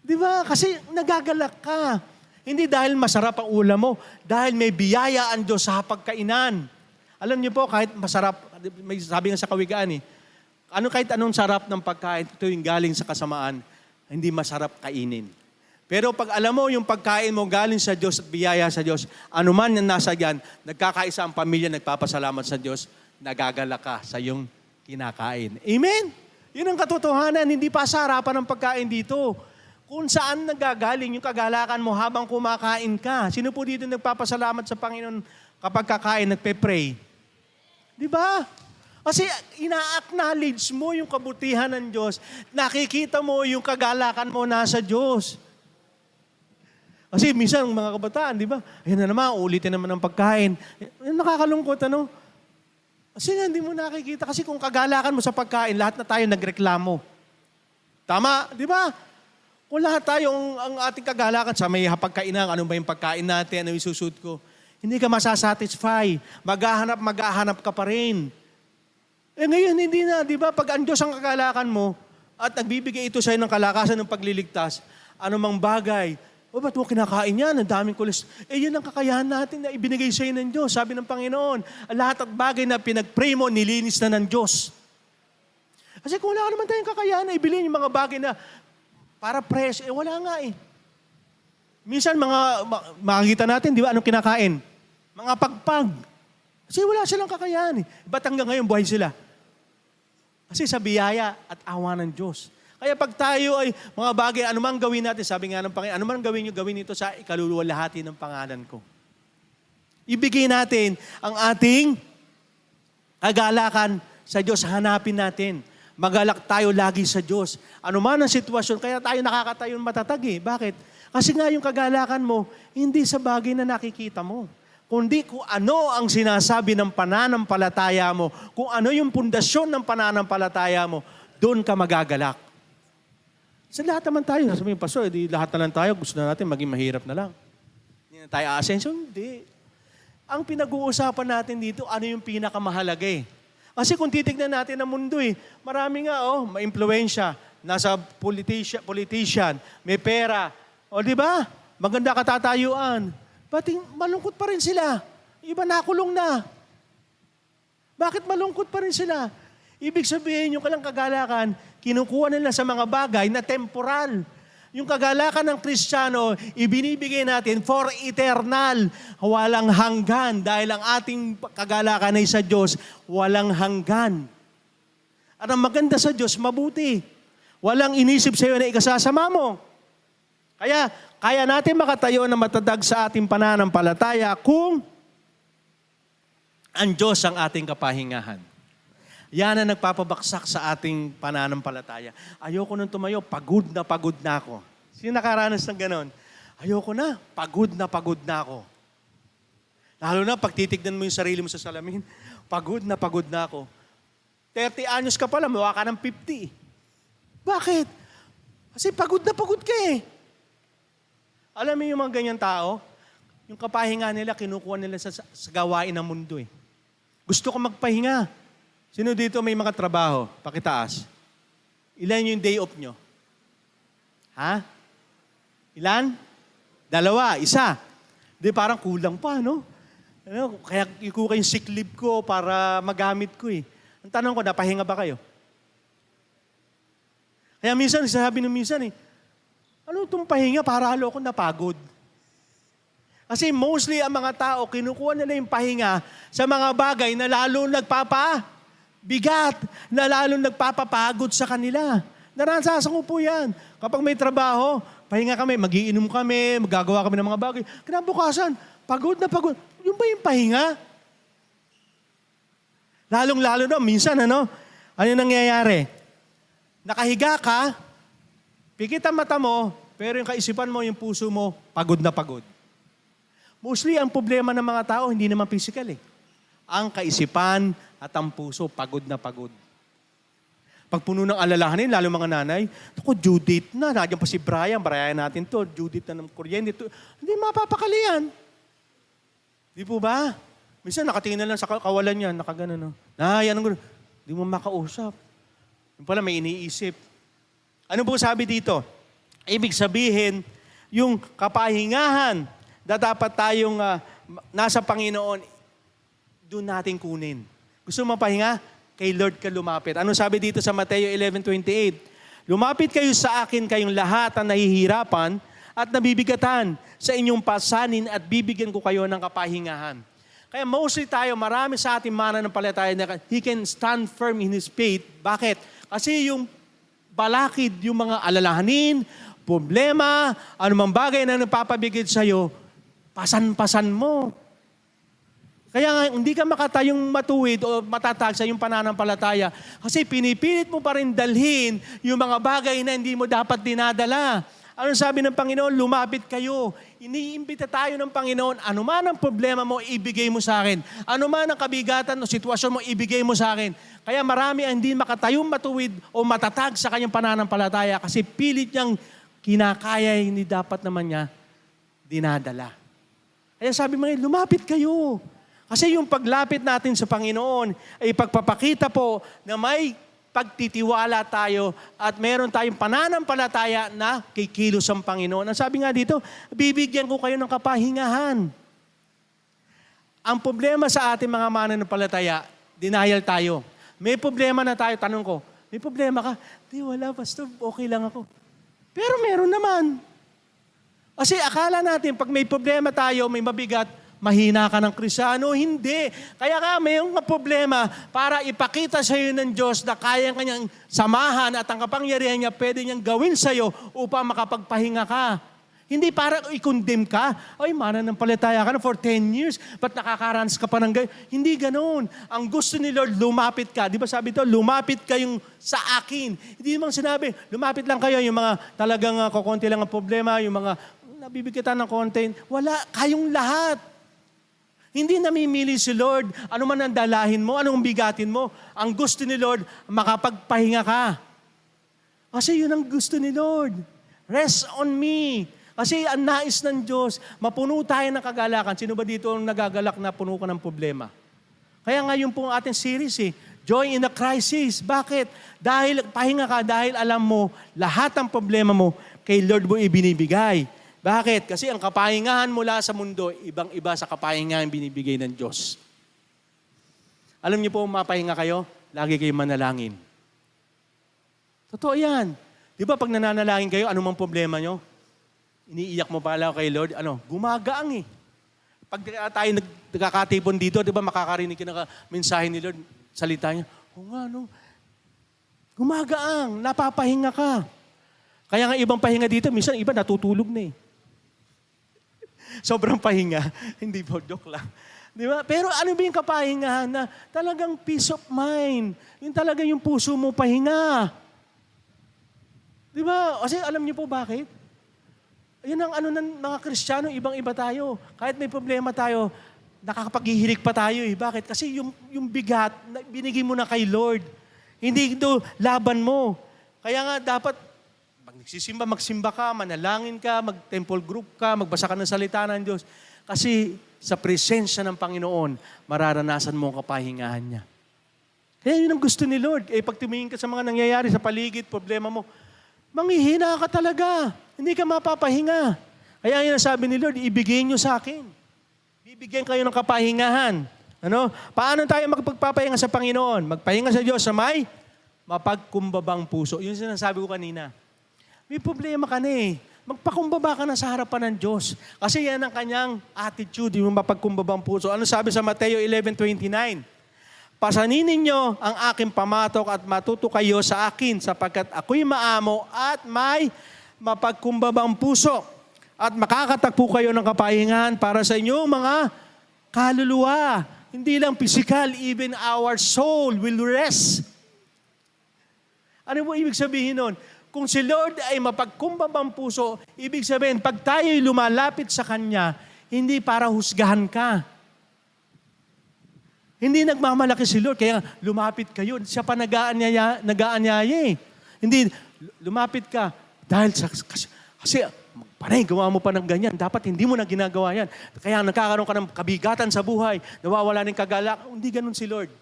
[SPEAKER 1] Di ba? Kasi nagagalak ka. Hindi dahil masarap ang ulam mo, dahil may biyaya ang Diyos sa pagkainan. Alam niyo po, kahit masarap, may sabi nga sa kawigaan kahit anong sarap ng pagkain, ito yung galing sa kasamaan, hindi masarap kainin. Pero pag alam mo yung pagkain mo galing sa Diyos at biyaya sa Diyos, anuman yung nasa diyan, nagkakaisa ang pamilya, nagpapasalamat sa Diyos, nagagala ka sa iyong kinakain. Amen? Yun ang katotohanan, hindi pa sa harapan ng pagkain dito. Kung saan nagagaling yung kagalakan mo habang kumakain ka. Sino po dito nagpapasalamat sa Panginoon kapag kakain, nagpe-pray? Di ba? Kasi ina-acknowledge mo yung kabutihan ng Diyos. Nakikita mo yung kagalakan mo nasa Diyos. Kasi minsan, mga kabataan, di ba? Ayan na naman, ulitin naman ang pagkain. Nakakalungkot, ano? Kasi hindi mo nakikita. Kasi kung kagalakan mo sa pagkain, lahat na tayo nagreklamo. Tama, di ba? Kung lahat tayo, ang ating kagalakan sa may hapagkainan, ano ba yung pagkain natin, ano yung susud ko, hindi ka masasatisfy. Maghahanap ka pa rin. Ngayon, hindi na, di ba? Pag ang Diyos ang kagalakan mo, at nagbibigay ito sa'yo ng kalakasan ng pagliligtas, anumang bagay, ba't mo kinakain yan? Ang daming kolesterol. Yun ang kakayahan natin na ibinigay sa'yo ng Diyos. Sabi ng Panginoon, lahat at bagay na pinag-pray mo, nilinis na ng Diyos. Kasi kung wala ka naman tayong kakayahan na ibilin yung mga bagay na para press, wala nga eh. Minsan, makikita natin, di ba, anong kinakain? Mga pagpag. Kasi wala silang kakayahan eh. Ba't hanggang ngayon buhay sila? Kasi sa biyaya at awa ng Diyos. Kaya pag tayo ay mga bagay, anumang gawin natin, sabi nga ng Panginoon, anumang gawin nyo, gawin ito sa ikaluluwalhati ng pangalan ko. Ibigay natin ang ating Kagalakan sa Diyos, hanapin natin. Magalak tayo lagi sa Diyos. Ano man ang sitwasyon, kaya tayo nakakatayon matatag eh. Bakit? Kasi nga yung kagalakan mo, hindi sa bagay na nakikita mo. Kundi kung ano ang sinasabi ng pananampalataya mo, kung ano yung pundasyon ng pananampalataya mo, doon ka magagalak. Sa lahat naman tayo, sasabihin, Pastor, di lahat na lang tayo, gusto na natin maging mahirap na lang. Hindi na tayo ascension, hindi. Ang pinag-uusapan natin dito, ano yung pinakamahalaga eh. Kasi kung titignan natin ang mundo eh, marami nga ma-impluensya, nasa politician, may pera, di ba? Maganda katatayuan. Ba't malungkot pa rin sila? Iba nakulong na. Bakit malungkot pa rin sila? Ibig sabihin, yung kalang kagalakan, kinukuha nila sa mga bagay na temporal. Yung kagalakan ng Kristiyano, ibinibigay natin for eternal, walang hanggan. Dahil ang ating kagalakan ay sa Diyos, walang hanggan. At ang maganda sa Diyos, mabuti. Walang inisip sa iyo na ikasasama mo. Kaya natin makatayo na matadag sa ating pananampalataya kung ang Diyos ang ating kapahingahan. Yan ang nagpapabaksak sa ating pananampalataya. Ayoko nang tumayo, pagod na ako. Sino nakaranas ng ganon? Ayoko na pagod na ako. Lalo na pag titignan mo yung sarili mo sa salamin, pagod na ako. 30 anyos ka pala, mukha ka ng 50. Bakit? Kasi pagod ka eh. Alam mo yung mga ganyan tao, yung kapahinga nila, kinukuha nila sa gawain ng mundo eh. Gusto ko magpahinga. Sino dito may mga trabaho? Pakitaas. Ilan yung day off nyo? Ha? Ilan? 2, 1. Di parang kulang pa, no? Kaya ikuha yung sick leave ko para magamit ko eh. Ang tanong ko, napahinga ba kayo? Kaya minsan, sasabi nung minsan eh, ano itong pahinga para halo ko napagod? Kasi mostly ang mga tao, kinukuha nila yung pahinga sa mga bagay na lalo bigat, na lalo nagpapapagod sa kanila. Naranasan ko po yan. Kapag may trabaho, pahinga kami, magiinom kami, magagawa kami ng mga bagay. Kinabukasan, pagod na pagod. Yung ba yung pahinga? Lalong-lalo na, minsan ano nangyayari? Nakahiga ka, pikit ang mata mo, pero yung kaisipan mo, yung puso mo, pagod na pagod. Mostly, ang problema ng mga tao, hindi naman physical eh. Ang kaisipan at ang puso, pagod na pagod. Pag puno ng alalahanin, lalo mga nanay, ako, due date na, nandiyan pa si Brian natin to, due date na ng kuryente. Hindi mapapakali yan. Di po ba? Minsan nakatingin na lang sa kawalan yan, nakagano, no? Yan ang gano'n. Di mo makausap. Yung pala may iniisip. Ano po sabi dito? Ibig sabihin, yung kapahingahan na dapat tayong nasa Panginoon, doon natin kunin. Gusto mo mapahinga? Kay Lord ka lumapit. Ano sabi dito sa Mateo 11:28? Lumapit kayo sa akin kayong lahat ang nahihirapan at nabibigatan sa inyong pasanin at bibigyan ko kayo ng kapahingahan. Kaya mostly tayo, marami sa ating mananampalataya na he can stand firm in his faith. Bakit? Kasi yung balakid, yung mga alalahanin, problema, anumang bagay na nagpapabigid sa'yo, pasan-pasan mo. Kaya nga, hindi ka makatayong matuwid o matatag sa iyong pananampalataya kasi pinipilit mo pa rin dalhin yung mga bagay na hindi mo dapat dinadala. Ano sabi ng Panginoon? Lumapit kayo. Iniimbita tayo ng Panginoon. Ano man ang problema mo, ibigay mo sa akin. Ano man ang kabigatan o sitwasyon mo, ibigay mo sa akin. Kaya marami ang hindi makatayong matuwid o matatag sa kanyang pananampalataya kasi pilit niyang kinakaya, hindi dapat naman niya dinadala. Kaya sabi mo, lumapit kayo. Kasi yung paglapit natin sa Panginoon ay pagpapakita po na may pagtitiwala tayo at meron tayong pananampalataya na kikilos ang Panginoon. Ang sabi nga dito, bibigyan ko kayo ng kapahingahan. Ang problema sa ating mga mananampalataya, denial tayo. May problema na tayo, tanong ko, may problema ka? Di, wala, Pastor, okay lang ako. Pero meron naman. Kasi akala natin, pag may problema tayo, may mabigat, mahina ka ng Kristiyano. Hindi. Kaya nga may problema para ipakita sa iyo ng Diyos na kaya kanyang samahan at ang kapangyarihan niya pwede niyang gawin sa iyo upang makapagpahinga ka. Hindi para i-condemn ka. Ay, mananampalataya ka na for 10 years. Ba't nakakaranas ka pa ng gayon? Hindi ganoon. Ang gusto ni Lord, lumapit ka. Di ba sabi ito, lumapit kayong sa akin. Hindi naman sinabi, lumapit lang kayo. Yung mga talagang kukunti lang ang problema, yung mga nabibigatan ng content. Wala, kayong lahat. Hindi namimili si Lord. Ano man ang dalahin mo, anong bigatin mo. Ang gusto ni Lord, makapagpahinga ka. Kasi yun ang gusto ni Lord. Rest on me. Kasi ang nais ng Diyos, mapuno tayo ng kagalakan. Sino ba dito ang nagagalak na puno ka ng problema? Kaya ngayon po ang ating series Joy in the Crisis. Bakit? Dahil pahinga ka, dahil alam mo, lahat ng problema mo, kay Lord mo ibinibigay. Bakit? Kasi ang kapahingahan mula sa mundo, ibang-iba sa kapahingahan binibigay ng Diyos. Alam niyo po, mapahinga kayo, lagi kayo manalangin. Totoo yan. Di ba pag nananalangin kayo, anumang problema nyo? Iniiyak mo pala kay Lord, gumagaang Pag tayo nagkakatipon dito, di ba makakarinig ka ng mensahe ni Lord, salita niya, gumagaang, napapahinga ka. Kaya nga ibang pahinga dito, minsan iba natutulog na Sobrang pahinga. Hindi po, joke lang. Di ba? Pero ano ba yung kapahingahan na talagang peace of mind? Yung talaga yung puso mo pahinga. Di ba? Kasi alam niyo po bakit? Yun ang ng mga Kristiyano, ibang-iba tayo. Kahit may problema tayo, nakakapaghihilig pa tayo Bakit? Kasi yung bigat, binigay mo na kay Lord. Hindi ito laban mo. Kaya nga dapat, pag nagsisimba, magsimba ka, manalangin ka, mag-temple group ka, magbasa ka ng salita ng Diyos. Kasi sa presensya ng Panginoon, mararanasan mo ang kapahingahan niya. Kaya yun ang gusto ni Lord. Pag tumingin ka sa mga nangyayari sa paligid, problema mo, manghihina ka talaga. Hindi ka mapapahinga. Kaya yun ang sabi ni Lord, ibigay niyo sa akin. Bibigyan kayo ng kapahingahan. Paano tayo magpagpapahinga sa Panginoon? Magpahinga sa Diyos sa may mapagkumbabang puso. Yun sinasabi ko kanina. May problema ka na Magpakumbaba ka na sa harapan ng Diyos. Kasi yan ang kanyang attitude, yung mapagkumbabang puso. Ano sabi sa Mateo 11:29? Pasaninin niyo ang aking pamatok at matuto kayo sa akin sapagkat ako'y maamo at may mapagkumbabang puso at makakatagpo kayo ng kapahingahan para sa inyong mga kaluluwa. Hindi lang physical, even our soul will rest. Ano mo ibig sabihin nun? Kung si Lord ay mapagkumbabang puso, ibig sabihin, pag tayo'y lumalapit sa Kanya, hindi para husgahan ka. Hindi nagmamalaki si Lord, kaya lumapit kayo. Siya pa nag-aanyaya Hindi, lumapit ka. Dahil kasi panay, gawa mo pa ng ganyan. Dapat hindi mo na ginagawa yan. Kaya nagkakaroon ka ng kabigatan sa buhay, nawawala ng kagalak. Hindi ganun si Lord.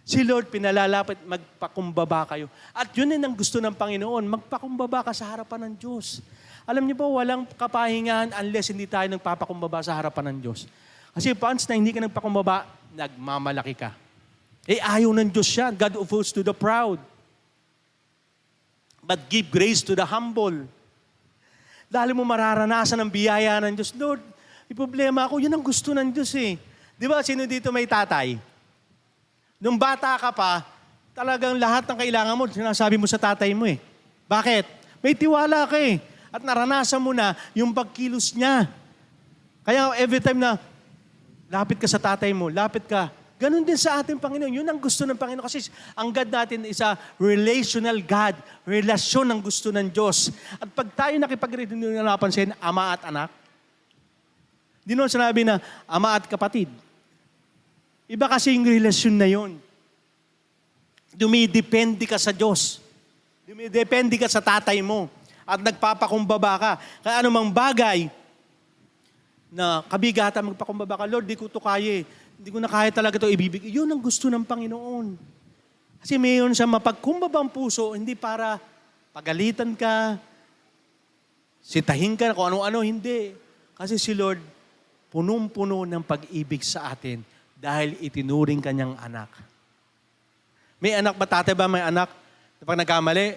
[SPEAKER 1] Si Lord pinalalapit, magpakumbaba kayo. At yun din ang gusto ng Panginoon, magpakumbaba ka sa harapan ng Diyos. Alam niyo po, walang kapahingahan unless hindi tayo nagpapakumbaba sa harapan ng Diyos. Kasi once na hindi ka nagpakumbaba, nagmamalaki ka. Ayaw ng Diyos yan. God opposed to the proud. But give grace to the humble. Dahil mo mararanasan ang biyaya ng Diyos. Lord, may problema ako. Yun ang gusto ng Diyos Di ba, sino dito may tatay? Nung bata ka pa, talagang lahat ng kailangan mo, sinasabi mo sa tatay mo Bakit? May tiwala ka At naranasan mo na yung pagkilos niya. Kaya every time na lapit ka sa tatay mo, lapit ka, ganun din sa ating Panginoon. Yun ang gusto ng Panginoon. Kasi ang God natin is a relational God. Relasyon ang gusto ng Diyos. At pag tayo nakipag-relationship, napansin, ama at anak, di naman sinabi na ama at kapatid. Iba kasi yung relasyon na yun. Dumidepende ka sa Diyos. Dumidepende ka sa tatay mo. At nagpapakumbaba ka. Kaya anumang bagay na kabigatan, magpakumbaba ka, Lord, di ko ito kaya Hindi ko na kaya talaga ito ibibigay. Yun ang gusto ng Panginoon. Kasi mayroon siya mapagkumbabang puso, hindi para pagalitan ka, sitahin ka, kung ano-ano, hindi. Kasi si Lord, punong-puno ng pag-ibig sa atin dahil itinuring kanyang anak. May anak ba, tatay ba may anak? Pag nagkamali,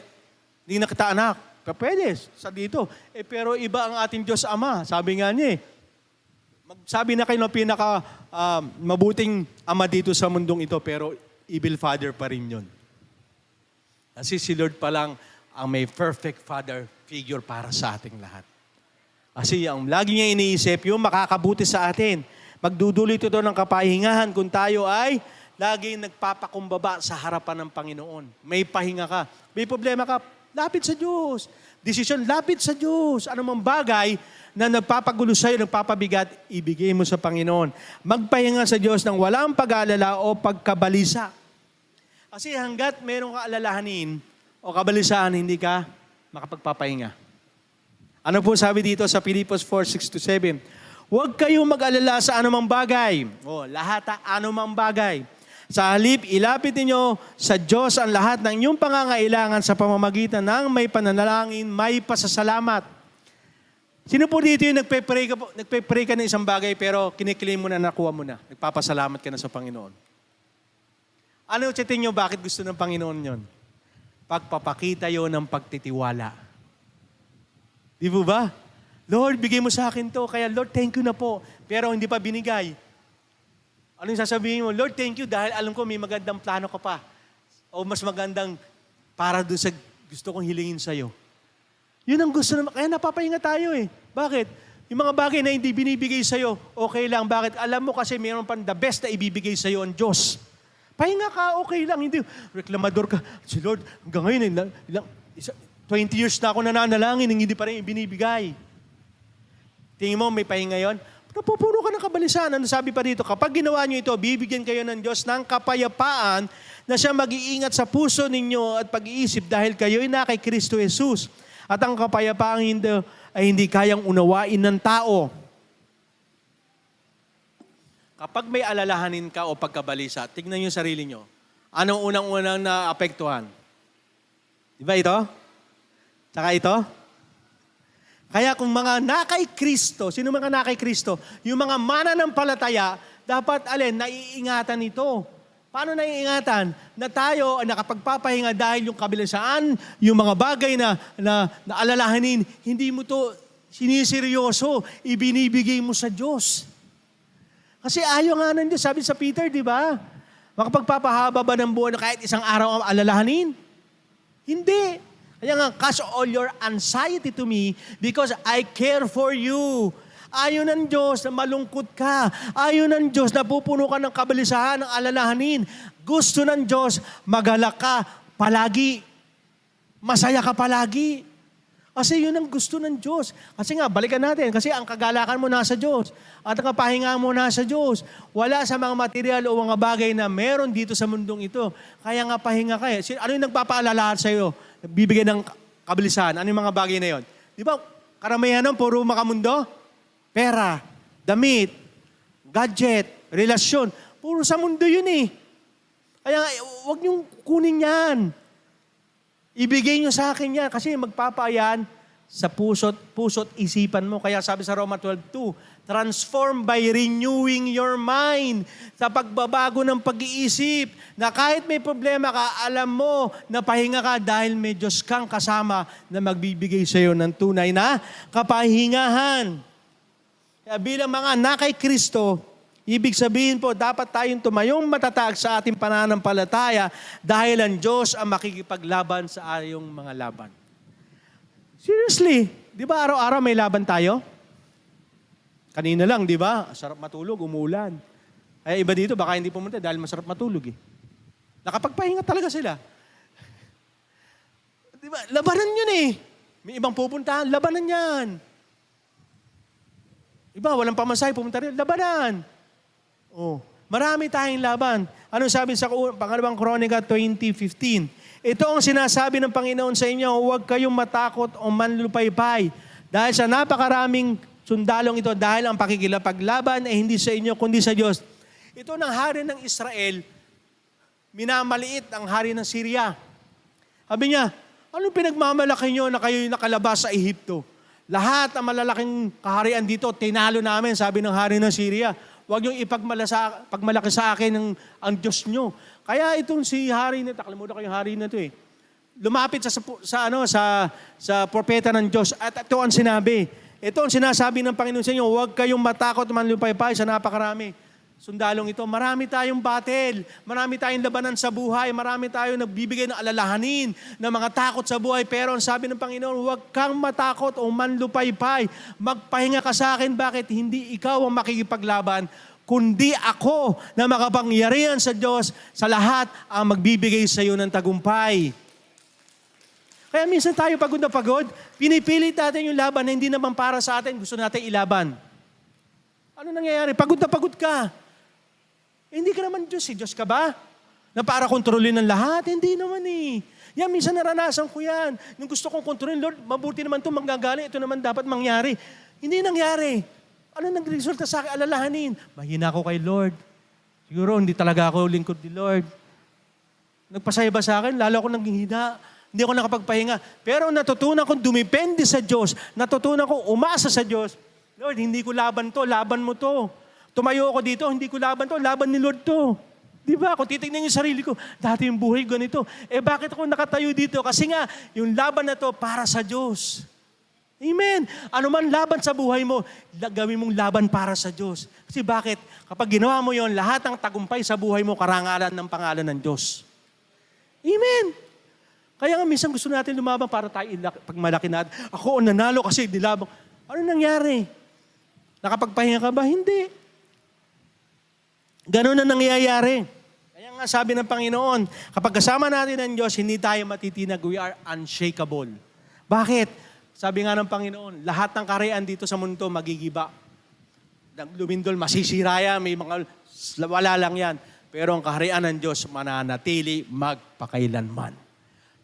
[SPEAKER 1] hindi na kita anak. Pwede, sa dito. Pero iba ang ating Diyos Ama. Sabi nga niya sabi na kayo ng pinaka mabuting ama dito sa mundong ito, pero evil father pa rin yun. Kasi si Lord pa lang ang may perfect father figure para sa ating lahat. Kasi ang lagi niya iniisip, yung makakabuti sa atin. Magdudulot ito ng kapahingahan kung tayo ay laging nagpapakumbaba sa harapan ng Panginoon. May pahinga ka. May problema ka, lapit sa Diyos. Desisyon, lapit sa Diyos. Ano mang bagay na nagpapagulo sa'yo, nagpapabigat, ibigay mo sa Panginoon. Magpahinga sa Diyos ng walang pag-aalala o pagkabalisa. Kasi hanggat merong kaalalahanin o kabalisaan, hindi ka makapagpapahinga. Ano po sabi dito sa Filipos 4:6-7? Huwag kayong mag-alala sa anumang bagay. Lahat anumang bagay. Sa halip, ilapit ninyo sa Diyos ang lahat ng inyong pangangailangan sa pamamagitan ng may pananalangin, may pasasalamat. Sino po dito yung nagpe-pray ka ng isang bagay pero kiniklaim mo na, nakuha mo na. Nagpapasalamat ka na sa Panginoon. Ano sa tingin nyo, bakit gusto ng Panginoon yon? Pagpapakita yon ng pagtitiwala. Di po ba? Lord, bigay mo sa akin to. Kaya Lord, thank you na po. Pero hindi pa binigay. Ano yung sasabihin mo? Lord, thank you dahil alam ko may magandang plano ka pa. O mas magandang para doon sa gusto kong hilingin sa'yo. Yun ang gusto naman. Kaya napapahinga tayo eh. Bakit? Yung mga bagay na hindi binibigay sa'yo, okay lang. Bakit? Alam mo kasi mayroon pa the best na ibibigay sa'yo ang Diyos. Pahinga ka, okay lang. Hindi, reklamador ka. Si Lord, hanggang ngayon, 20 years na ako nananalangin, hindi pa rin ibinibigay. Tingin mo, may pahinga yun? Napupuno ka ng kabalisan. Ano sabi pa dito? Kapag ginawa nyo ito, bibigyan kayo ng Diyos ng kapayapaan na siya mag-iingat sa puso ninyo at pag-iisip dahil kayo'y na kay Kristo Jesus. At ang kapayapaan ay hindi kayang unawain ng tao. Kapag may alalahanin ka o pagkabalisa, tignan nyo sarili nyo. Anong unang-unang naapektuhan? Di ba ito? Tsaka ito? Kaya kung mga nakay Kristo, sino mga nakay Kristo? Yung mga mananampalataya, dapat naiingatan ito. Paano naiingatan? Na tayo ay nakapagpapahinga dahil yung kabalisaan, yung mga bagay na alalahanin, hindi mo to siniseryoso, ibinibigay mo sa Diyos. Kasi ayaw nga ng Diyos. Sabi sa Peter, di ba? Makapagpapahaba ba ng buwan na kahit isang araw ang alalahanin? Hindi. Kaya nga, cast all your anxiety to me because I care for you. Ayaw ng Diyos na malungkot ka. Ayaw ng Diyos na pupuno ka ng kabalisahan, ng alalahanin. Gusto ng Diyos, magalak ka palagi. Masaya ka palagi. Kasi yun ang gusto ng Diyos. Kasi nga, balikan natin. Kasi ang kagalakan mo nasa Diyos. At ang kapahinga mo nasa Diyos. Wala sa mga material o mga bagay na meron dito sa mundong ito. Kaya nga pahinga ka eh. Ano yung nagpapaalala sa'yo? Bibigyan ng kabalisan. Ano yung mga bagay na yon? Di ba, karamihan ng puro makamundo? Pera, damit, gadget, relasyon. Puro sa mundo yun eh. Kaya huwag niyong kunin yan. Ibigay niyo sa akin yan kasi magpapayan sa puso't isipan mo. Kaya sabi sa Roma 12:2, transform by renewing your mind. Sa pagbabago ng pag-iisip, na kahit may problema ka, alam mo na pahinga ka dahil may Diyos kang kasama na magbibigay sa iyo ng tunay na kapahingahan. Kaya bilang mga nakay Kristo, ibig sabihin po, dapat tayong tumayong matatag sa ating pananampalataya dahil ang Diyos ang makikipaglaban sa ayong mga laban. Seriously, di ba araw-araw may laban tayo? Kanina lang, di ba? Sarap matulog, umulan. Ay, iba dito, baka hindi pumunta dahil masarap matulog eh. Nakapagpahinga talaga sila. Di ba? Labanan yun eh. May ibang pupuntahan, labanan yan. Iba, walang pamasahe, pumunta rin, labanan. Oh, marami tayong laban. Ano sabi sa pangalawang Kronika 20:15? Ito ang sinasabi ng Panginoon sa inyo, huwag kayong matakot o manlupaypay. Dahil sa napakaraming sundalong ito, dahil ang pakikilapaglaban ay hindi sa inyo, kundi sa Diyos. Ito ng hari ng Israel, minamaliit ang hari ng Syria. Sabi niya, anong pinagmamalaki nyo na kayo'y nakalabas sa Ehipto? Lahat ang malalaking kaharian dito, tinalo namin, sabi ng hari ng Syria. Huwag niyong pagmalaki sa akin ang Diyos niyo. Kaya itong si hari na, takalimutan ko yung hari na ito eh. Lumapit sa propeta ng Diyos at ito ang sinabi. Ito ang sinasabi ng Panginoon sa inyo, huwag kayong matakot manlupaypay sa napakarami. sundalong ito, marami tayong battle, marami tayong labanan sa buhay, marami tayong nagbibigay ng alalahanin, ng mga takot sa buhay. Pero ang sabi ng Panginoon, huwag kang matakot o manlupaypay. Magpahinga ka sa akin. Bakit? Hindi ikaw ang makikipaglaban, kundi ako na makapangyarihan sa Diyos sa lahat ang magbibigay sa iyo ng tagumpay. Kaya minsan tayo pagod na pagod, pinipilit natin yung laban na hindi naman para sa atin, gusto natin ilaban. Ano nangyayari? Pagod na pagod ka. Hindi ka naman Diyos. Diyos ka ba? Na para kontrolin ng lahat? Hindi naman eh. Yan, minsan naranasan ko yan. Nung gusto kong kontrolin, Lord, mabuti naman ito, manggagaling. Ito naman dapat mangyari. Hindi nangyari. Ano nang resulta sa akin? Alalahanin. Mahina ako kay Lord. Siguro, hindi talaga ako lingkod ni Lord. Nagpasaya ba sa akin? Lalo ako naging hina. Hindi ako nakapagpahinga. Pero natutunan kong dumipende sa Diyos. Natutunan kong umasa sa Diyos. Lord, hindi ko laban to. Laban mo to. Tumayo ako dito, hindi ko laban to, laban ni Lord to. Di ba? Kung titignan yung sarili ko, dati yung buhay ganito. Bakit ako nakatayo dito? Kasi nga, yung laban na to para sa Diyos. Amen. Ano man laban sa buhay mo, gawin mong laban para sa Diyos. Kasi bakit? Kapag ginawa mo yon, lahat ng tagumpay sa buhay mo, karangalan ng pangalan ng Diyos. Amen. Kaya nga minsan gusto natin lumaban para tayo, pag malaki natin, ako nanalo kasi nilabang. Ano nangyari? Nakapagpahinga ka ba? Hindi. Ganun na nangyayari. Kaya nga sabi ng Panginoon, kapag kasama natin ang Diyos, hindi tayo matitinag. We are unshakable. Bakit? Sabi nga ng Panginoon, lahat ng kaharian dito sa mundo magigiba. Lumindol, masisira yan, may mga wala lang yan. Pero ang kaharian ng Diyos mananatili magpakailanman.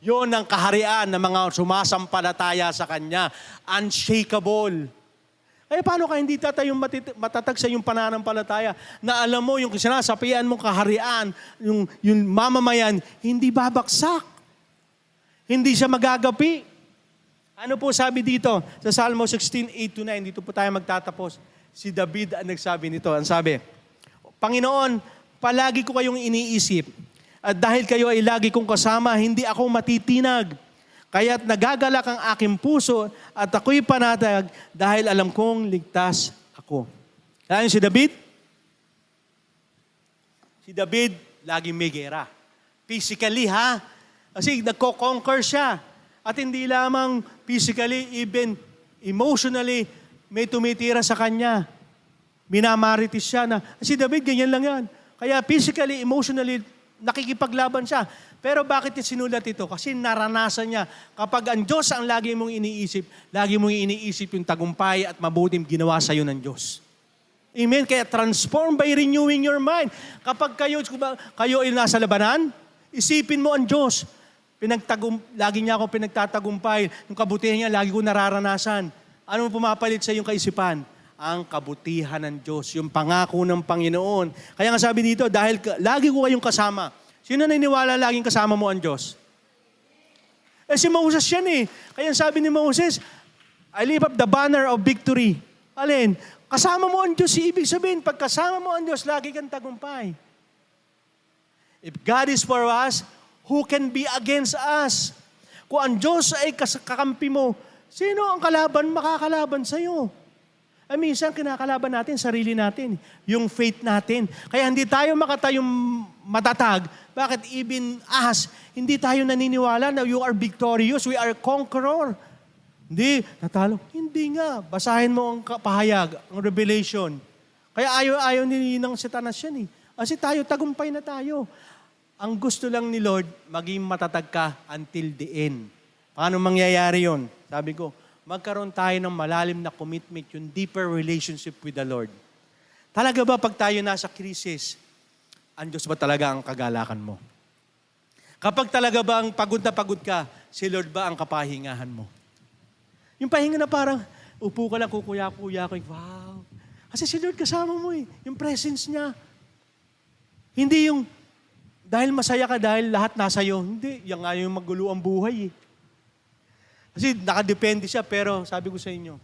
[SPEAKER 1] Yun ang kaharian ng mga sumasampalataya sa Kanya. Unshakable. Paano ka hindi tatayong matatag sa iyong pananampalataya na alam mo yung sinasapian mong kaharian, yung mamamayan, hindi babaksak. Hindi siya magagapi. Ano po sabi dito sa Salmo 16:8-9, dito po tayo magtatapos. Si David ang nagsabi nito. Ang sabi, Panginoon, palagi ko kayong iniisip at dahil kayo ay lagi kong kasama, hindi ako matitinag. Kaya't nagagalak ang aking puso at ako'y panatag dahil alam kong ligtas ako. Kaya si David? Si David, laging may gera. Physically, ha? Kasi nagko-conquer siya. At hindi lamang physically, even emotionally, may tumitira sa kanya. Minamaritis siya na, si David, ganyan lang yan. Kaya physically, emotionally, nakikipaglaban siya. Pero bakit niya sinulat ito? Kasi naranasan niya, kapag ang Diyos ang lagi mong iniisip yung tagumpay at mabuting ginawa sa iyo ng Diyos. Amen? Kaya transform by renewing your mind. Kapag kayo ay nasa labanan, isipin mo ang Diyos. Lagi niya ako pinagtatagumpay. Yung kabutihan niya, lagi ko nararanasan. Anong pumapalit sa iyong kaisipan? Ang kabutihan ng Diyos, yung pangako ng Panginoon. Kaya nga sabi dito, dahil lagi ko kayong kasama. Sino naniniwala laging kasama mo ang Diyos? Si Moses yan eh. Kaya sabi ni Moses, I lift up the banner of victory. Alin? Kasama mo ang Diyos. Ibig sabihin, pag kasama mo ang Diyos, lagi kang tagumpay. If God is for us, who can be against us? Kung ang Diyos ay kakampi mo, sino ang makakalaban sa'yo? Minsan kinakalaban natin, sarili natin, yung faith natin. Kaya hindi tayo makatayong matatag. Bakit? Even us, hindi tayo naniniwala na you are victorious, we are conqueror. Hindi, natalo. Hindi nga. Basahin mo ang pahayag, ang Revelation. Kaya ayaw ng Satanas yan eh. Kasi tayo, tagumpay na tayo. Ang gusto lang ni Lord, maging matatag ka until the end. Paano mangyayari yon? Sabi ko, magkaroon tayo ng malalim na commitment, yung deeper relationship with the Lord. Talaga ba pag tayo nasa krisis, ang Diyos ba talaga ang kagalakan mo? Kapag talaga ba ang pagod na pagod ka, si Lord ba ang kapahingahan mo? Yung pahinga na parang, upo ka lang, kukuya-kuya ko, wow. Kasi si Lord kasama mo eh, yung presence niya. Hindi yung, dahil masaya ka, dahil lahat nasa iyo. Hindi, yan nga yung magulo ang buhay eh. Kasi nakadepende siya, pero sabi ko sa inyo,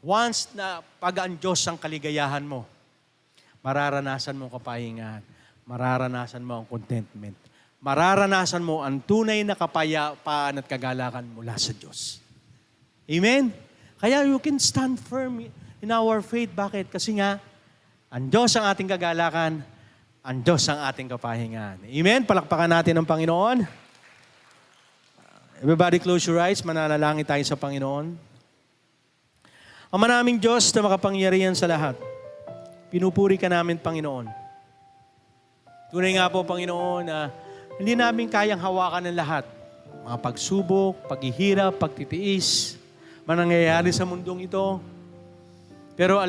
[SPEAKER 1] once na pag ang Diyos ang kaligayahan mo, mararanasan mo ang kapahingahan, mararanasan mo ang contentment, mararanasan mo ang tunay na kapayapaan at kagalakan mula sa Diyos. Amen? Kaya you can stand firm in our faith. Bakit? Kasi nga, Ang Diyos ang ating kagalakan, ang Diyos ang ating kapahingahan. Amen? Palakpakan natin ang Panginoon. Everybody close your eyes, mananalangin tayo sa Panginoon. Ama naming Diyos na makapangyarihan sa lahat, pinupuri ka namin, Panginoon. Tunay nga po, Panginoon, na hindi namin kayang hawakan ng lahat. Mga pagsubok, paghihirap, pagtitiis, manangyayari sa mundong ito. Pero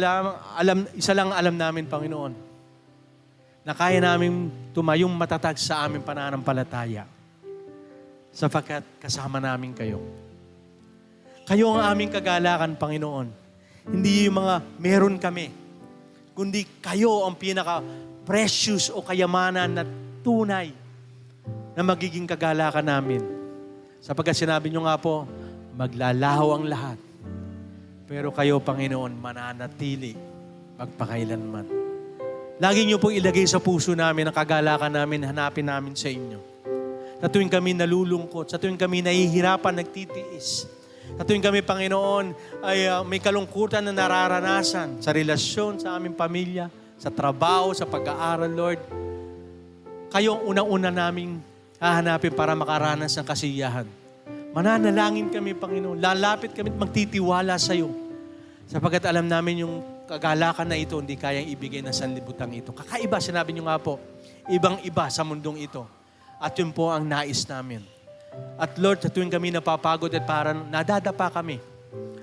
[SPEAKER 1] isa lang alam namin, Panginoon, na kaya namin tumayong matatag sa aming pananampalataya sapagkat kasama namin kayo. Kayo ang aming kagalakan, Panginoon. Hindi yung mga meron kami, kundi kayo ang pinaka-precious o kayamanan na tunay na magiging kagalakan namin. Sapagkat sinabi nyo nga po, maglalaho ang lahat. Pero kayo, Panginoon, mananatili magpakailanman. Lagi nyo pong ilagay sa puso namin ang kagalakan namin, hanapin namin sa inyo. Sa tuwing kami nalulungkot, sa tuwing kami nahihirapan, nagtitiis, sa tuwing kami, Panginoon, ay may kalungkutan na nararanasan sa relasyon, sa aming pamilya, sa trabaho, sa pag-aaral, Lord. Kayo ang unang-una naming hahanapin para makaranas ng kasiyahan. Mananalangin kami, Panginoon. Lalapit kami at magtitiwala sa iyo. Sapagkat alam namin yung kagalakan na ito, hindi kayang ibigay ng sanlibutan ito. Kakaiba, sinabi niyo nga po, ibang-iba sa mundong ito. At yun po ang nais namin. At Lord, sa tuwing kami napapagod at parang nadadapa kami,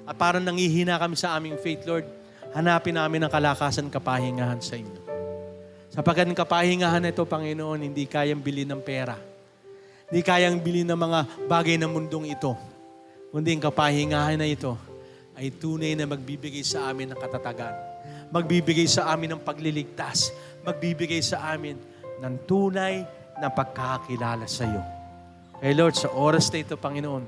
[SPEAKER 1] at parang nangihina kami sa aming faith, Lord, hanapin namin ang kalakasan, kapahingahan sa inyo. Sapagkat ang kapahingahan na ito, Panginoon, hindi kayang bilhin ng pera. Hindi kayang bilhin ng mga bagay ng mundong ito. Kundi ang kapahingahan na ito ay tunay na magbibigay sa amin ng katatagan. Magbibigay sa amin ng pagliligtas. Magbibigay sa amin ng tunay na pagkakakilala sa iyo. Kaya Lord, sa oras na ito, Panginoon,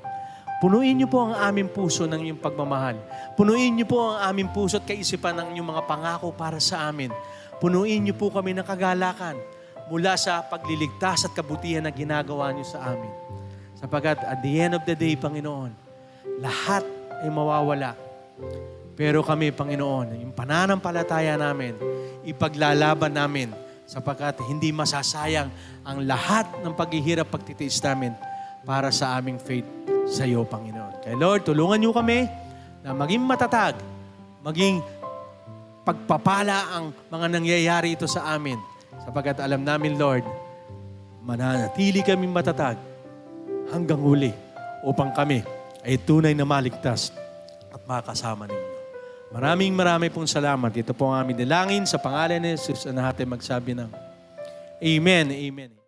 [SPEAKER 1] punuin niyo po ang aming puso ng iyong pagmamahal. Punuin niyo po ang aming puso at kaisipan ng iyong mga pangako para sa amin. Punuin niyo po kami ng kagalakan mula sa pagliligtas at kabutihan na ginagawa niyo sa amin. Sapagkat at the end of the day, Panginoon, lahat ay mawawala. Pero kami, Panginoon, yung pananampalataya namin, ipaglalaban namin sapagkat hindi masasayang ang lahat ng paghihirap, pagtitiis namin para sa aming faith sa iyo, Panginoon. Kaya Lord, tulungan niyo kami na maging matatag, maging pagpapala ang mga nangyayari ito sa amin. Sapagkat alam namin, Lord, mananatili kami matatag hanggang huli upang kami ay tunay na maligtas at makasama ninyo. Maraming pong salamat. Ito po ang aming dalangin sa pangalan ni Jesus na natin magsabi ng Amen. Amen.